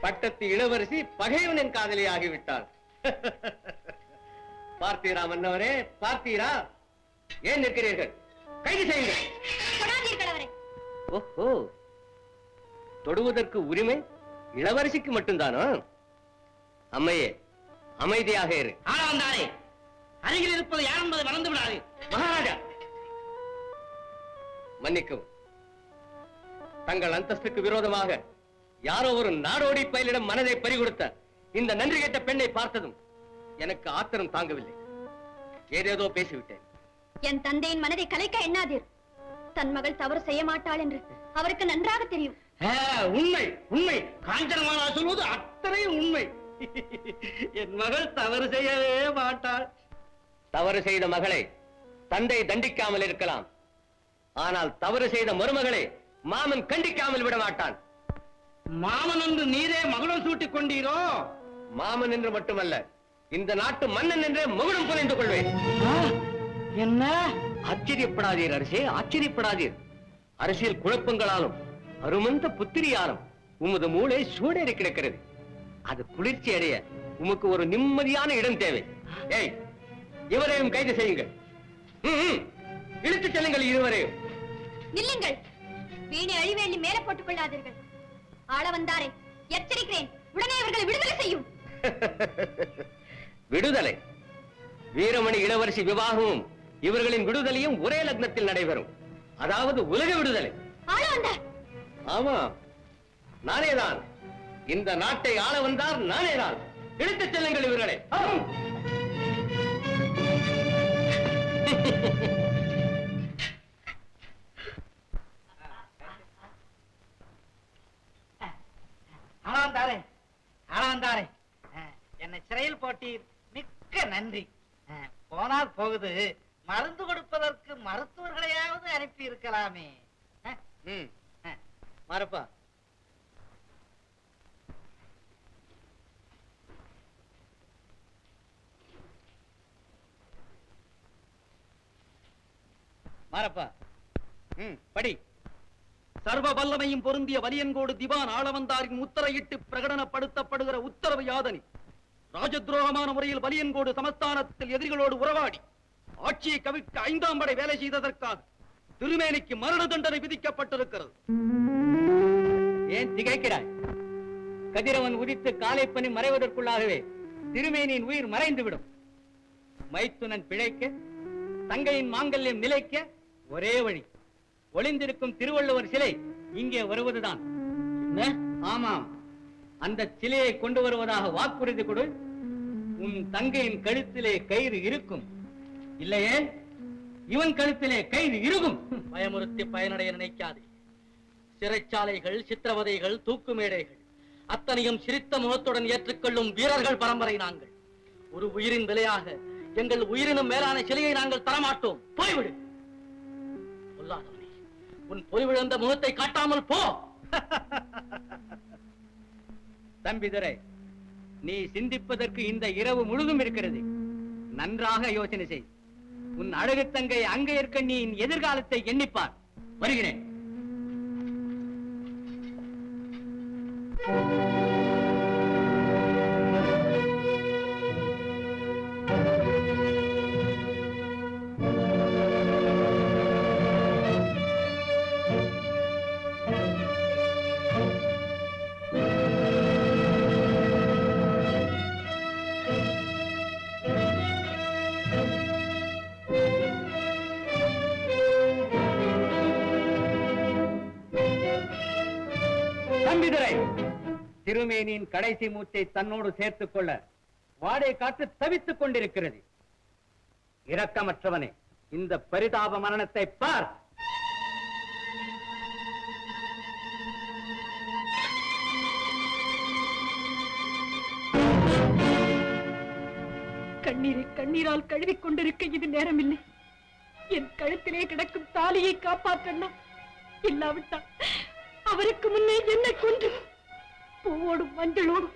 பட்டத்து இளவரசி பகைவனின் காதலி ஆகிவிட்டாள். பார்த்தீரா மன்னவரே, பார்த்தீரா? ஏன் நிற்கிறீர்கள்? கைது செய்யுங்கள். ஓஹோ, தொடுவதற்கு உரிமை இளவரசிக்கு மட்டும்தானோ? அம்மையே, அமைதியாக இரு. ஆளவந்தாரே, அருகில் இருப்பது யார் என்பதை மறந்து விடாது. மகாராஜா, மன்னிக்கவும். தங்கள் அந்தஸ்துக்கு விரோதமாக யாரோ ஒரு நாடோடி பயலிடம் மனதை பறிகொடுத்த இந்த நன்றி கெட்ட பெண்ணை பார்த்ததும் எனக்கு ஆத்திரம் தாங்கவில்லை. ஏதேதோ பேசிவிட்டேன். என் தந்தையின் மனதை கலைக்க எண்ணாதீர். தன் மகள் தவறு செய்ய மாட்டாள் என்று அவருக்கு நன்றாக தெரியும். உண்மை, உண்மை. காஞ்சனமாலா சொல்வது அத்தனை உண்மை. என் மகள் தவறு செய்யவே மாட்டாள். தவறு செய்த மகளை தந்தை தண்டிக்காமல் இருக்கலாம், ஆனால் தவறு செய்த மருமகளை மாமன் கண்டிக்காமல் விட மாட்டான். மாமன் என்று நீரே மகுடம் சூட்டிக் கொண்டீரோ? மாமன் என்று மட்டுமல்ல, இந்த நாட்டு மன்னன் என்றே மகுடம் புனைந்து கொள்வேன். என்ன? ஆச்சரியப்படாதீர் அரசே, ஆச்சரியப்படாதீர். அரசியல் குழப்பங்களாலும் அருமந்த புத்திரியாலும் உமது மூளை சூடேறி கிடக்கிறது. அது குளிர்ச்சி அடைய உமக்கு ஒரு நிம்மதியான இடம் தேவை. ஏய், இவரையும் கைது செய்யுங்கள். இழுத்துச் செல்லுங்கள் இருவரையும். நில்லுங்கள். வீணை அழிவேண்டி மேல போட்டுக் கொள்ளாதீர்கள். ஆள வந்தாரே, எச்சரிக்கிறேன். உடனே இவர்களை விடுதலை செய்யும். விடுதலை? வீரமணி இளவரசி விவாகமும் இவர்களின் விடுதலையும் ஒரே லக்னத்தில் நடைபெறும். அதாவது உலக விடுதலை. ஆள வந்தார்? ஆமா, நானேதான். இந்த நாட்டை ஆள வந்தார் நானேதான். இழுத்துச் செல்லுங்கள் இவர்களை. ஆளவந்தாரே, ஆளவந்தாரே, என்னை சிறையில் போட்டீர், மிக்க நன்றி. போனால் போகுது, மருந்து கொடுப்பதற்கு மருத்துவர்களையாவது அனுப்பி இருக்கலாமே. மாரப்பா, மாரப்பா, படி. சர்வ வல்லமையும் பொருந்திய வலியன்கோடு திவான் ஆளவந்தாரின் உத்தரையிட்டு பிரகடனப்படுத்தப்படுகிற உத்தரவு யாதனி ராஜத்ரோகமான முறையில் வலியன்கோடு சமஸ்தானத்தில் எதிரிகளோடு உறவாடி ஆட்சியை கவிழ்க்க 5ஆம் படை வேலை செய்ததற்காக திருமேனிக்கு மரண தண்டனை விதிக்கப்பட்டிருக்கிறது. ஏன் திகைக்கிறாய்? கதிரவன் உதித்து காலைப்பனி மறைவதற்குள்ளாகவே திருமேனியின் உயிர் மறைந்துவிடும். மைத்துனன் பிழைக்க, தங்கையின் மாங்கல்யம் நிலைக்க ஒரே வழி, ஒளிந்திருக்கும் திருவள்ளுவர் சிலை இங்கே வருவதுதான். ஆமாம், அந்த சிலையை கொண்டு வருவதாக வாக்குறுதி கொடு. உன் தங்கையின் கழுத்திலே கயிறு இருக்கும். இல்லையே இவன் கழுத்திலே கயிறு இருக்கும். பயமுறுத்தி பயனடைய நினைக்காதே. சிறைச்சாலைகள், சித்திரவதைகள், தூக்கு மேடைகள் அத்தனையும் சிரித்த முகத்துடன் ஏற்றுக்கொள்ளும் வீரர்கள் பரம்பரை நாங்கள். ஒரு உயிரின் விலையாக எங்கள் உயிரினும் மேலான சிலையை நாங்கள் தரமாட்டோம். போய்விடு. சொல்லாதவனே, உன் பொறிவிழந்த முகத்தை காட்டாமல் போ. தம்பிதுரை, நீ சிந்திப்பதற்கு இந்த இரவு முழுதும் இருக்கிறது. நன்றாக யோசனை செய். உன் அழகு தங்கை அங்கையர்க்கண்ணியின் எதிர்காலத்தை எண்ணிப்பார். வருகிறேன். தம்பிதுரை, திருமேனியின் கடைசி மூச்சை தன்னோடு சேர்த்துக் கொள்ள வாடை காற்று தவித்துக் கொண்டிருக்கிறது. இரக்கமற்றவனே, இந்த பரிதாப மரணத்தை பார். கண்ணீரை கண்ணீரால் கழுவிக் கொண்டிருக்க இது நேரமில்லை. என் கழுத்திலே கிடக்கும் தாலியை காப்பாற்றணும். இல்லாவிட்டால் அவருக்கு முன்னே என்னை கொன்று பூவோடும் மஞ்சளோடும்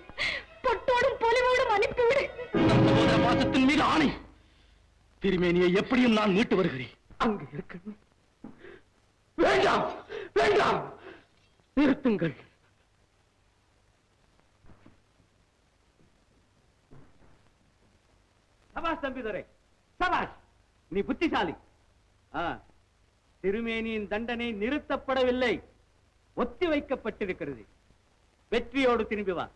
பொட்டோடும் பொலிவோடும் அனுப்பிவிடு. சகோதர பாசத்தின் மீது ஆணை, திருமேனியை எப்படியும் நான் மீட்டு வருகிறேன். அங்கு இருக்கணும். வேண்டாம் வேண்டாம், நிறுத்துங்கள். சபாஷ் தம்பிதுரை, சபாஷ், நீ புத்திசாலி. திருமேனியின் தண்டனை நிறுத்தப்படவில்லை, ஒத்தி வைக்கப்பட்டிருக்கிறது. வெற்றியோடு திரும்பி வா.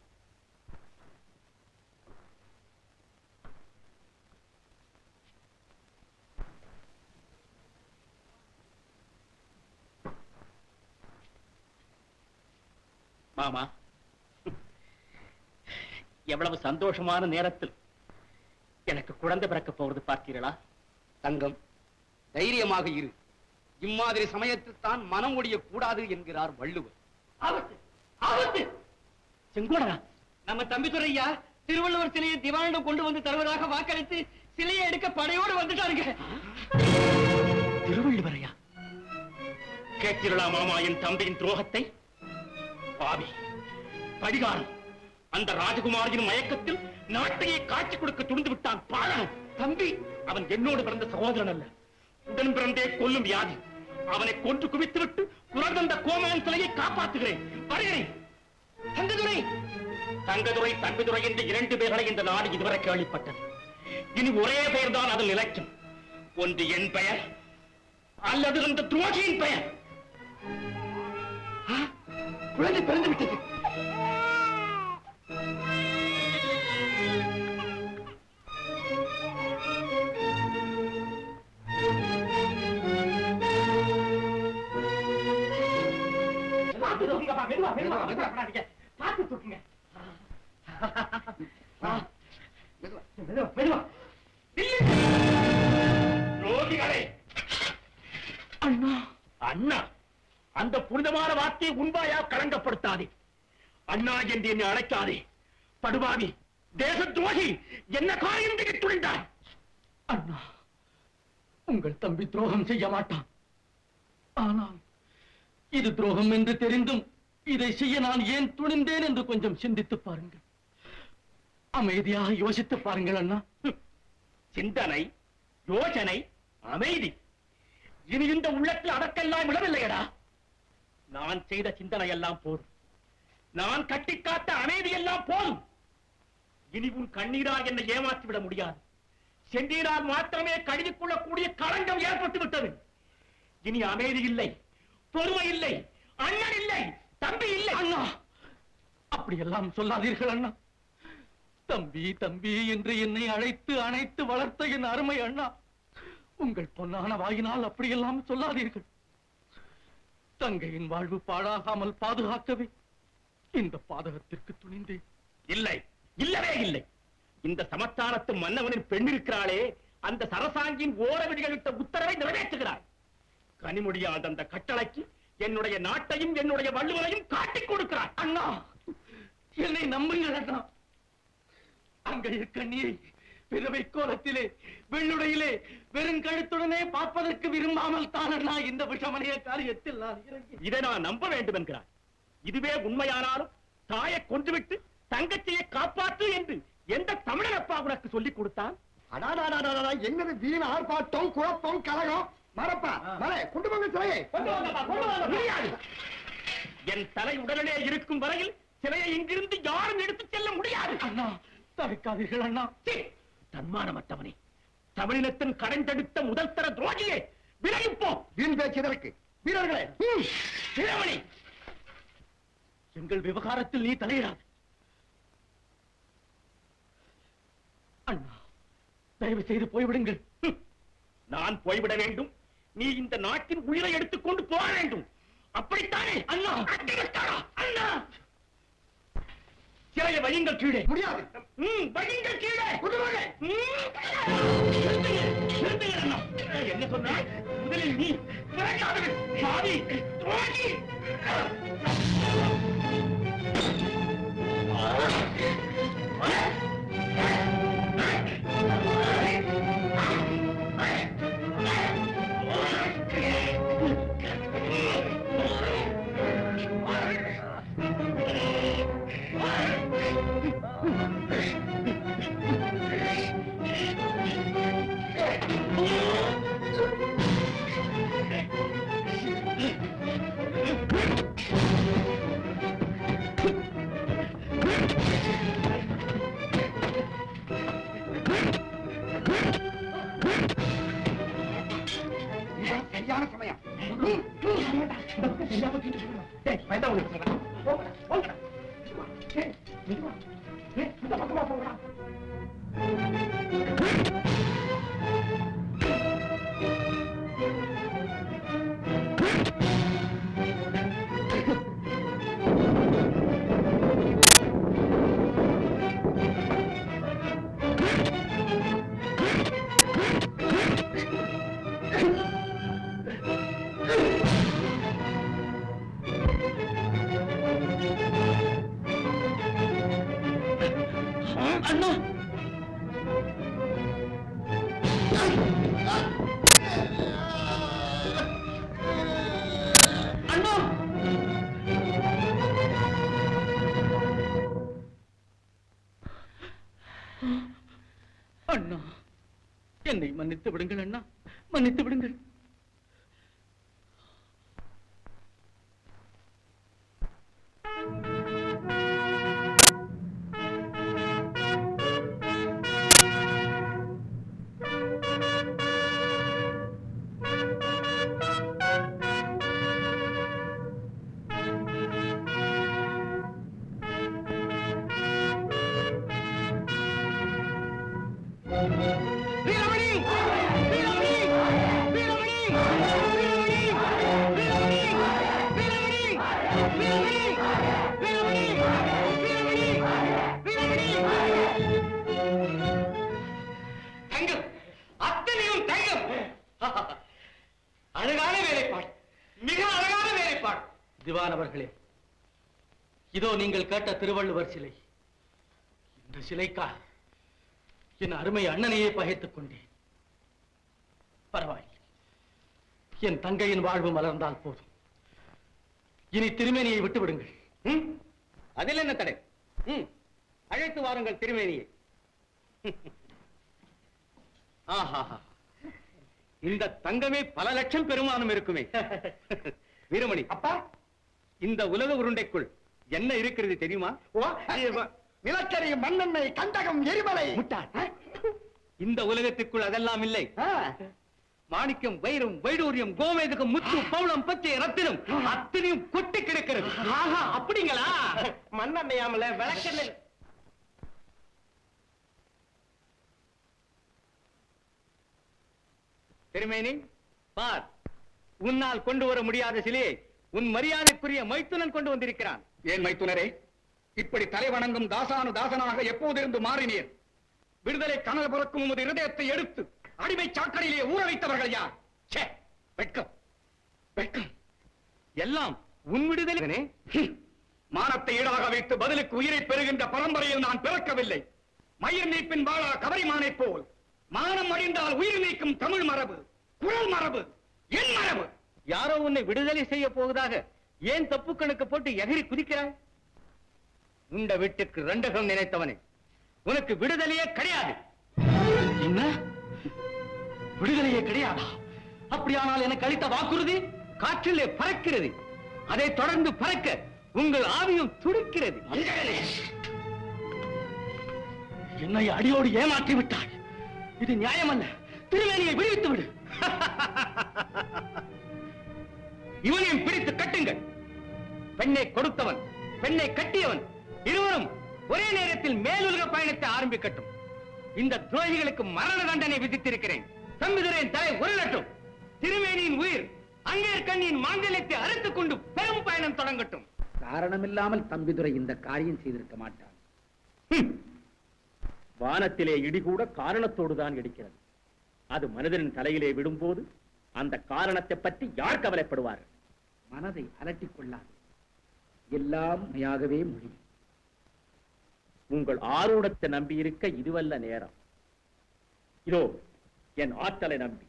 மாமா, எவ்வளவு சந்தோஷமான நேரத்தில் எனக்கு குழந்தை பிறக்க போவது பார்த்தீர்களா? தங்கம், தைரியமாக இரு. இம்மாதிரி சமயத்தில் தான் மனம் ஒடிய கூடாது என்கிறார் வள்ளுவர். ஆபத்து, ஆபத்து! செங்கோடனா, நம்ம தம்பிதுரையா திருவள்ளுவர் சிலையை திவானிடம் கொண்டு வந்து தருவதாக வாக்களித்து சிலையை எடுக்க படையோடு வந்துட்டாருங்க. திருவள்ளுவரையா? கேட்கிறளா மாமா என் தந்தையின் துரோகத்தை? பாவி படிகாரம், அந்த ராஜகுமாரியின் மயக்கத்தில் நாட்டையே காட்சி கொடுக்க துணிந்து விட்டான் பாலன். தம்பி, அவன் என்னோடு பிறந்த சகோதரன் அல்ல, உடன் பிறந்தே கொல்லும் வியாதி. அவனை கொன்று குவித்து விட்டு குரல் வந்த கோமான் சிலையை காப்பாற்றுகிறேன். வருகிறேன். தங்கதுரை, தங்கதுரை, தம்பிதுரை என்ற இரண்டு பேர்களை இந்த நாடு இதுவரை கேள்விப்பட்டது. இனி ஒரே பெயர் தான் அதில் நிலைக்கும். ஒன்று என் பெயர், அல்லது அந்த துரோகியின் பெயர். குழந்தை பிறந்து விட்டது. பார்த்து தூக்குங்க. ரோகிகளே, அண்ணா, அண்ணா, அந்த புனிதமான வார்த்தையை உண்மையா களங்கப்படுத்தாதே. அண்ணா என்று என்னை அழைக்காதே. படுபாவி, தேச துரோகி, என்ன காரியம் செய்ய துணிந்தாய்? அண்ணா, உங்கள் தம்பி துரோகம் செய்ய மாட்டான். ஆனால் இது துரோகம் என்று தெரிந்தும் இதை செய்ய நான் ஏன் துணிந்தேன் என்று கொஞ்சம் சிந்தித்து பாருங்கள். அமைதியாக யோசித்து பாருங்கள் அண்ணா. சிந்தனை, யோசனை, அமைதி, இனி இந்த உள்ளத்தில் அதற்கெல்லாம் விடவில்லையடா. நான் செய்த சிந்தனை எல்லாம் போதும், நான் கட்டிக்காத்த அமைதி எல்லாம் போதும். இனி உன் கண்ணீரால் என்னை ஏமாற்றி விட முடியாது. சென்றீரால் மாத்திரமே கழுவிக் கொள்ளக்கூடிய களங்கம் ஏற்பட்டு விட்டது. இனி அமைதி இல்லை, பொறுமை இல்லை, அண்ணன் இல்லை, தம்பி இல்லை. அண்ணா, அப்படியெல்லாம் சொல்லாதீர்கள் அண்ணா. தம்பி தம்பி என்று என்னை அழைத்து அணைத்து வளர்த்த என் அருமை அண்ணா, உங்கள் பொன்னான வாயினால் அப்படியெல்லாம் சொல்லாதீர்கள். தங்கையின் வாழ்வு பாழாகாமல் பாதுகாக்கவே இந்த பாதகத்திற்கு துணிந்தேன். இல்லை, இல்லவே இல்லை. இந்த சமஸ்தானத்து மன்னவனின் பெண் இருக்கிறாளே, அந்த சரசாங்கியின் ஓரவிடிகளிட்ட உத்தரவை நிறைவேற்றுகிறாள். கனிமொழியால் அந்த கட்டளைக்கு என்னுடைய நாட்டையும் என்னுடைய வள்ளுவரையும் காட்டிக் கொடுக்கிறார். அண்ணா, என்னை நம்புங்கள் அண்ணா. அங்கைய கண்ணியை பிறவை கோலத்திலே வெள்ளுடையிலே வெறுங்கழுத்துடனே பார்ப்பதற்கு விரும்பாமல் தான் அண்ணா இந்த விஷமனைய காரியத்தில் நான் இறங்கி. இதை நான் நம்ப வேண்டும் என்கிறார். இதுவே உண்மையானாலும் தாயை கொன்றுவிட்டு தங்கச்சியை காப்பாற்று என்று எந்த தமிழரப்பா உனக்கு சொல்லிக் கொடுத்தான்? என்னது வீண் ஆர்ப்பாட்டம், குழப்பம், கலகம். மரப்பா, மலை கொண்டு போங்க சிலையை. முடியாது. என் தலை உடலிலே இருக்கும் வரையில் சிலையை இங்கிருந்து யாரும் எடுத்துச் செல்ல முடியாது. அண்ணா, தவிக்காதீர்கள் அண்ணா. தன்மானமற்றவனே, தமிழினத்தின் கடைந்தெடுத்த முதல் தர துரோகியே, விலகிப்போ. வீண் பேச்சுதற்கு வீரர்களே, வீரமணி, எங்கள் விவகாரத்தில் நீ தலையிடாது. அண்ணா, தயவு செய்து போய்விடுங்கள். நான் போய்விட வேண்டும், நீ இந்த நாட்டின் உயிரை எடுத்துக்கொண்டு போக வேண்டும். அப்படித்தானே? அண்ணா, அண்ணா, சிறைய வையுங்கள் கீழே. முடியாது. வையுங்கள் கீழே. நிறுத்துங்கள் அண்ணா. என்ன சொன்ன? முதலில் நீ சாதி துரோகி. இதுதான் சரியான சமயம். அண்ணா அண்ணா அண்ணா என்னை மன்னித்து விடுங்கள் அண்ணா, மன்னித்து விடுங்கள். தங்கம், அத்தனையும் தங்கம். அழகான வேலைப்பாடு, மிக அழகான வேலைப்பாடு. திவான் அவர்களே, இதோ நீங்கள் கேட்ட திருவள்ளுவர் சிலை. இந்த சிலைக்கா என் அருமை அண்ணனையே பகைத்துக் கொண்டேன். பரவாயில்லை, என் தங்கையின் வாழ்வு மலர்ந்தால் போதும். இனி திருமேனியை விட்டு விடுங்கள். அதில் என்ன தடை? அழைத்து வாருங்கள் திருமேனியை. ஆஹா, இந்த தங்கமே பல லட்சம் பெருமானம் இருக்குமே. வீரமணி அப்பா, இந்த உலக உருண்டைக்குள் என்ன இருக்கிறது தெரியுமா? நிலக்கரி, மண்ணெண்ணெய், கந்தகம், எரிமலை. முட்டாள், இந்த உலகத்துக்குள் அதெல்லாம் இல்லை. மாணிக்கம், வைரம், வைடூரியம், கோமேதகம், முத்து, பவுளம், பச்சை, ரத்தினம் அத்தனையும் கொட்டி கிடக்கிறது. ஆஹா, அப்படிங்களா? மண்ணெண்ணெயாமல விளக்கெண்ணெய். திருமேனி பார், உன்னால் கொண்டு வர முடியாத சிலையை உன் மரியாதைக்குரிய மைத்துனன் கொண்டு வந்திருக்கிறான். ஏன் மைத்துனரே, இப்படி தலைவணங்கும் தாசானு தாசனாக எப்போதிருந்து மாறினீர்? விடுதலை கனல் பிறக்கும் உமது இருதயத்தை எடுத்து அடிமை சாக்கடையிலே ஊற வைத்தவர்கள் யார்? ச்சே, வெட்கம், வெட்கம். எல்லாம் உன் விடுதலை. மானத்தை ஈடாக வைத்து பதிலுக்கு உயிரை பெறுகின்ற பரம்பரையில் நான் பிறக்கவில்லை. மயிர் நீப்பின் வாழா கவரிமானை போல் மானம் அழிந்தால் உயிர் நீக்கும் தமிழ் மரபு, குரல் மரபு, என் மரபு. யாரோ உன்னை விடுதலை செய்ய போவதாக ஏன் தப்பு கணக்கு போட்டு எகிரி குதிக்கிறாய்? உண்ட வீட்டுக்கு ரெண்டகம் நினைத்தவனே, உனக்கு விடுதலையே கிடையாது. என்ன? விடுதலையே கிடையாதா? அப்படியானால் எனக்கு அளித்த வாக்குறுதி காற்றிலே பறக்கிறது. அதை தொடர்ந்து பறக்க உங்கள் ஆவியும் துடிக்கிறது. என்னை அடியோடு ஏமாற்றி விட்டாய். இது நியாயமல்ல. திருமேனியை விடுவித்து விடு. இவனையும் பிடித்து கட்டுங்கள். பெண்ணை கொடுத்தவன், பெண்ணை கட்டியவன் இருவரும் ஒரே நேரத்தில் மேலுலக பயணத்தை ஆரம்பிக்கட்டும். இந்த துரோகிகளுக்கு மரண தண்டனை விதித்திருக்கிறேன். தம்பிதுரையின் தலை உருளட்டும். திருமேனியின் உயிர் அங்கேற்கண்ணியின் மாங்கல்யத்தை அறுத்துக் கொண்டு பெரும் பயணம் தொடங்கட்டும். காரணமில்லாமல் தம்பிதுரை இந்த காரியம் செய்திருக்க மாட்டான். வானத்திலே இடி கூட காரணத்தோடு தான் இடிக்கிறது. அது மனிதனின் தலையிலே விடும்போது அந்த காரணத்தை பற்றி யார் கவலைப்படுவார்கள்? மனதை அலட்டிக் கொள்ளாது, எல்லாம் மெய்யாகவே முடியும். உங்கள் ஆரூடத்தை நம்பி இருக்க இதுவல்ல நேரம். இதோ என் ஆற்றலை நம்பி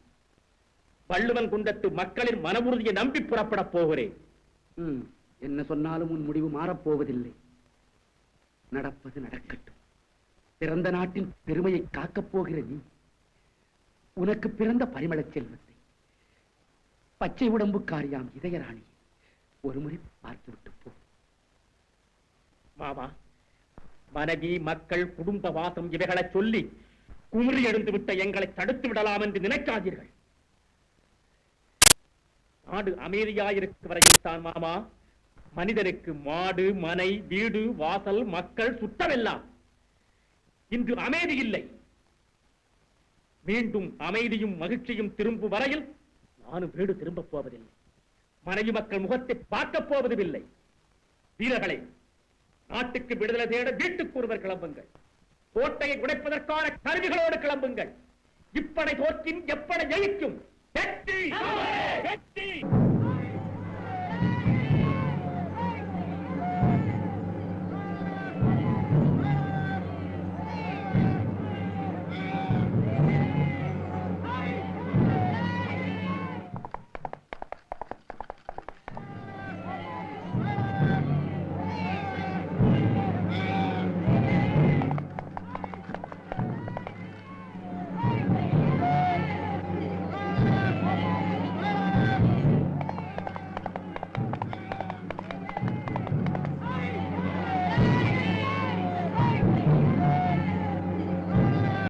வள்ளுவன் குண்டத்து மக்களின் மனவுறுதியை நம்பி புறப்பட போகிறேன். என்ன சொன்னாலும் உன் முடிவு மாறப்போவதில்லை. நடப்பது நடக்கட்டும். பிறந்த நாட்டின் பெருமையை காக்கப் போகிற நீ, உனக்கு பிறந்த பரிமள செல்வத்தை, பச்சை உடம்புக்காரியாம் இதயராணி ஒரு முறை பார்த்துவிட்டு போ. மாமா, மனைவி, மக்கள், குடும்ப வாசம் இவைகளை சொல்லி குமரி எழுந்து விட்ட எங்களை தடுத்து விடலாம் என்று நினைக்காதீர்கள். நாடு அமைதியாயிருக்க வரைத்தான் மாமா மனிதனுக்கு மாடு மனை வீடு வாசல் மக்கள் சுத்தமெல்லாம். இன்று அமைதி இல்லை. மீண்டும் அமைதியும் மகிழ்ச்சியும் திரும்பும் வரையில் நானும் வீடு திரும்பப் போவதில்லை. மனைவி மக்கள் முகத்தை பார்க்கப் போவதும் இல்லை. வீரர்களே, நாட்டுக்கு விடுதலை தேட வீட்டுக்கு ஒருவர் கிளம்புங்கள். கோட்டையை உடைப்பதற்கான கருவிகளோடு கிளம்புங்கள். இப்படை தோற்கின் எப்படை ஜெயிக்கும். வெற்றி! வெற்றி!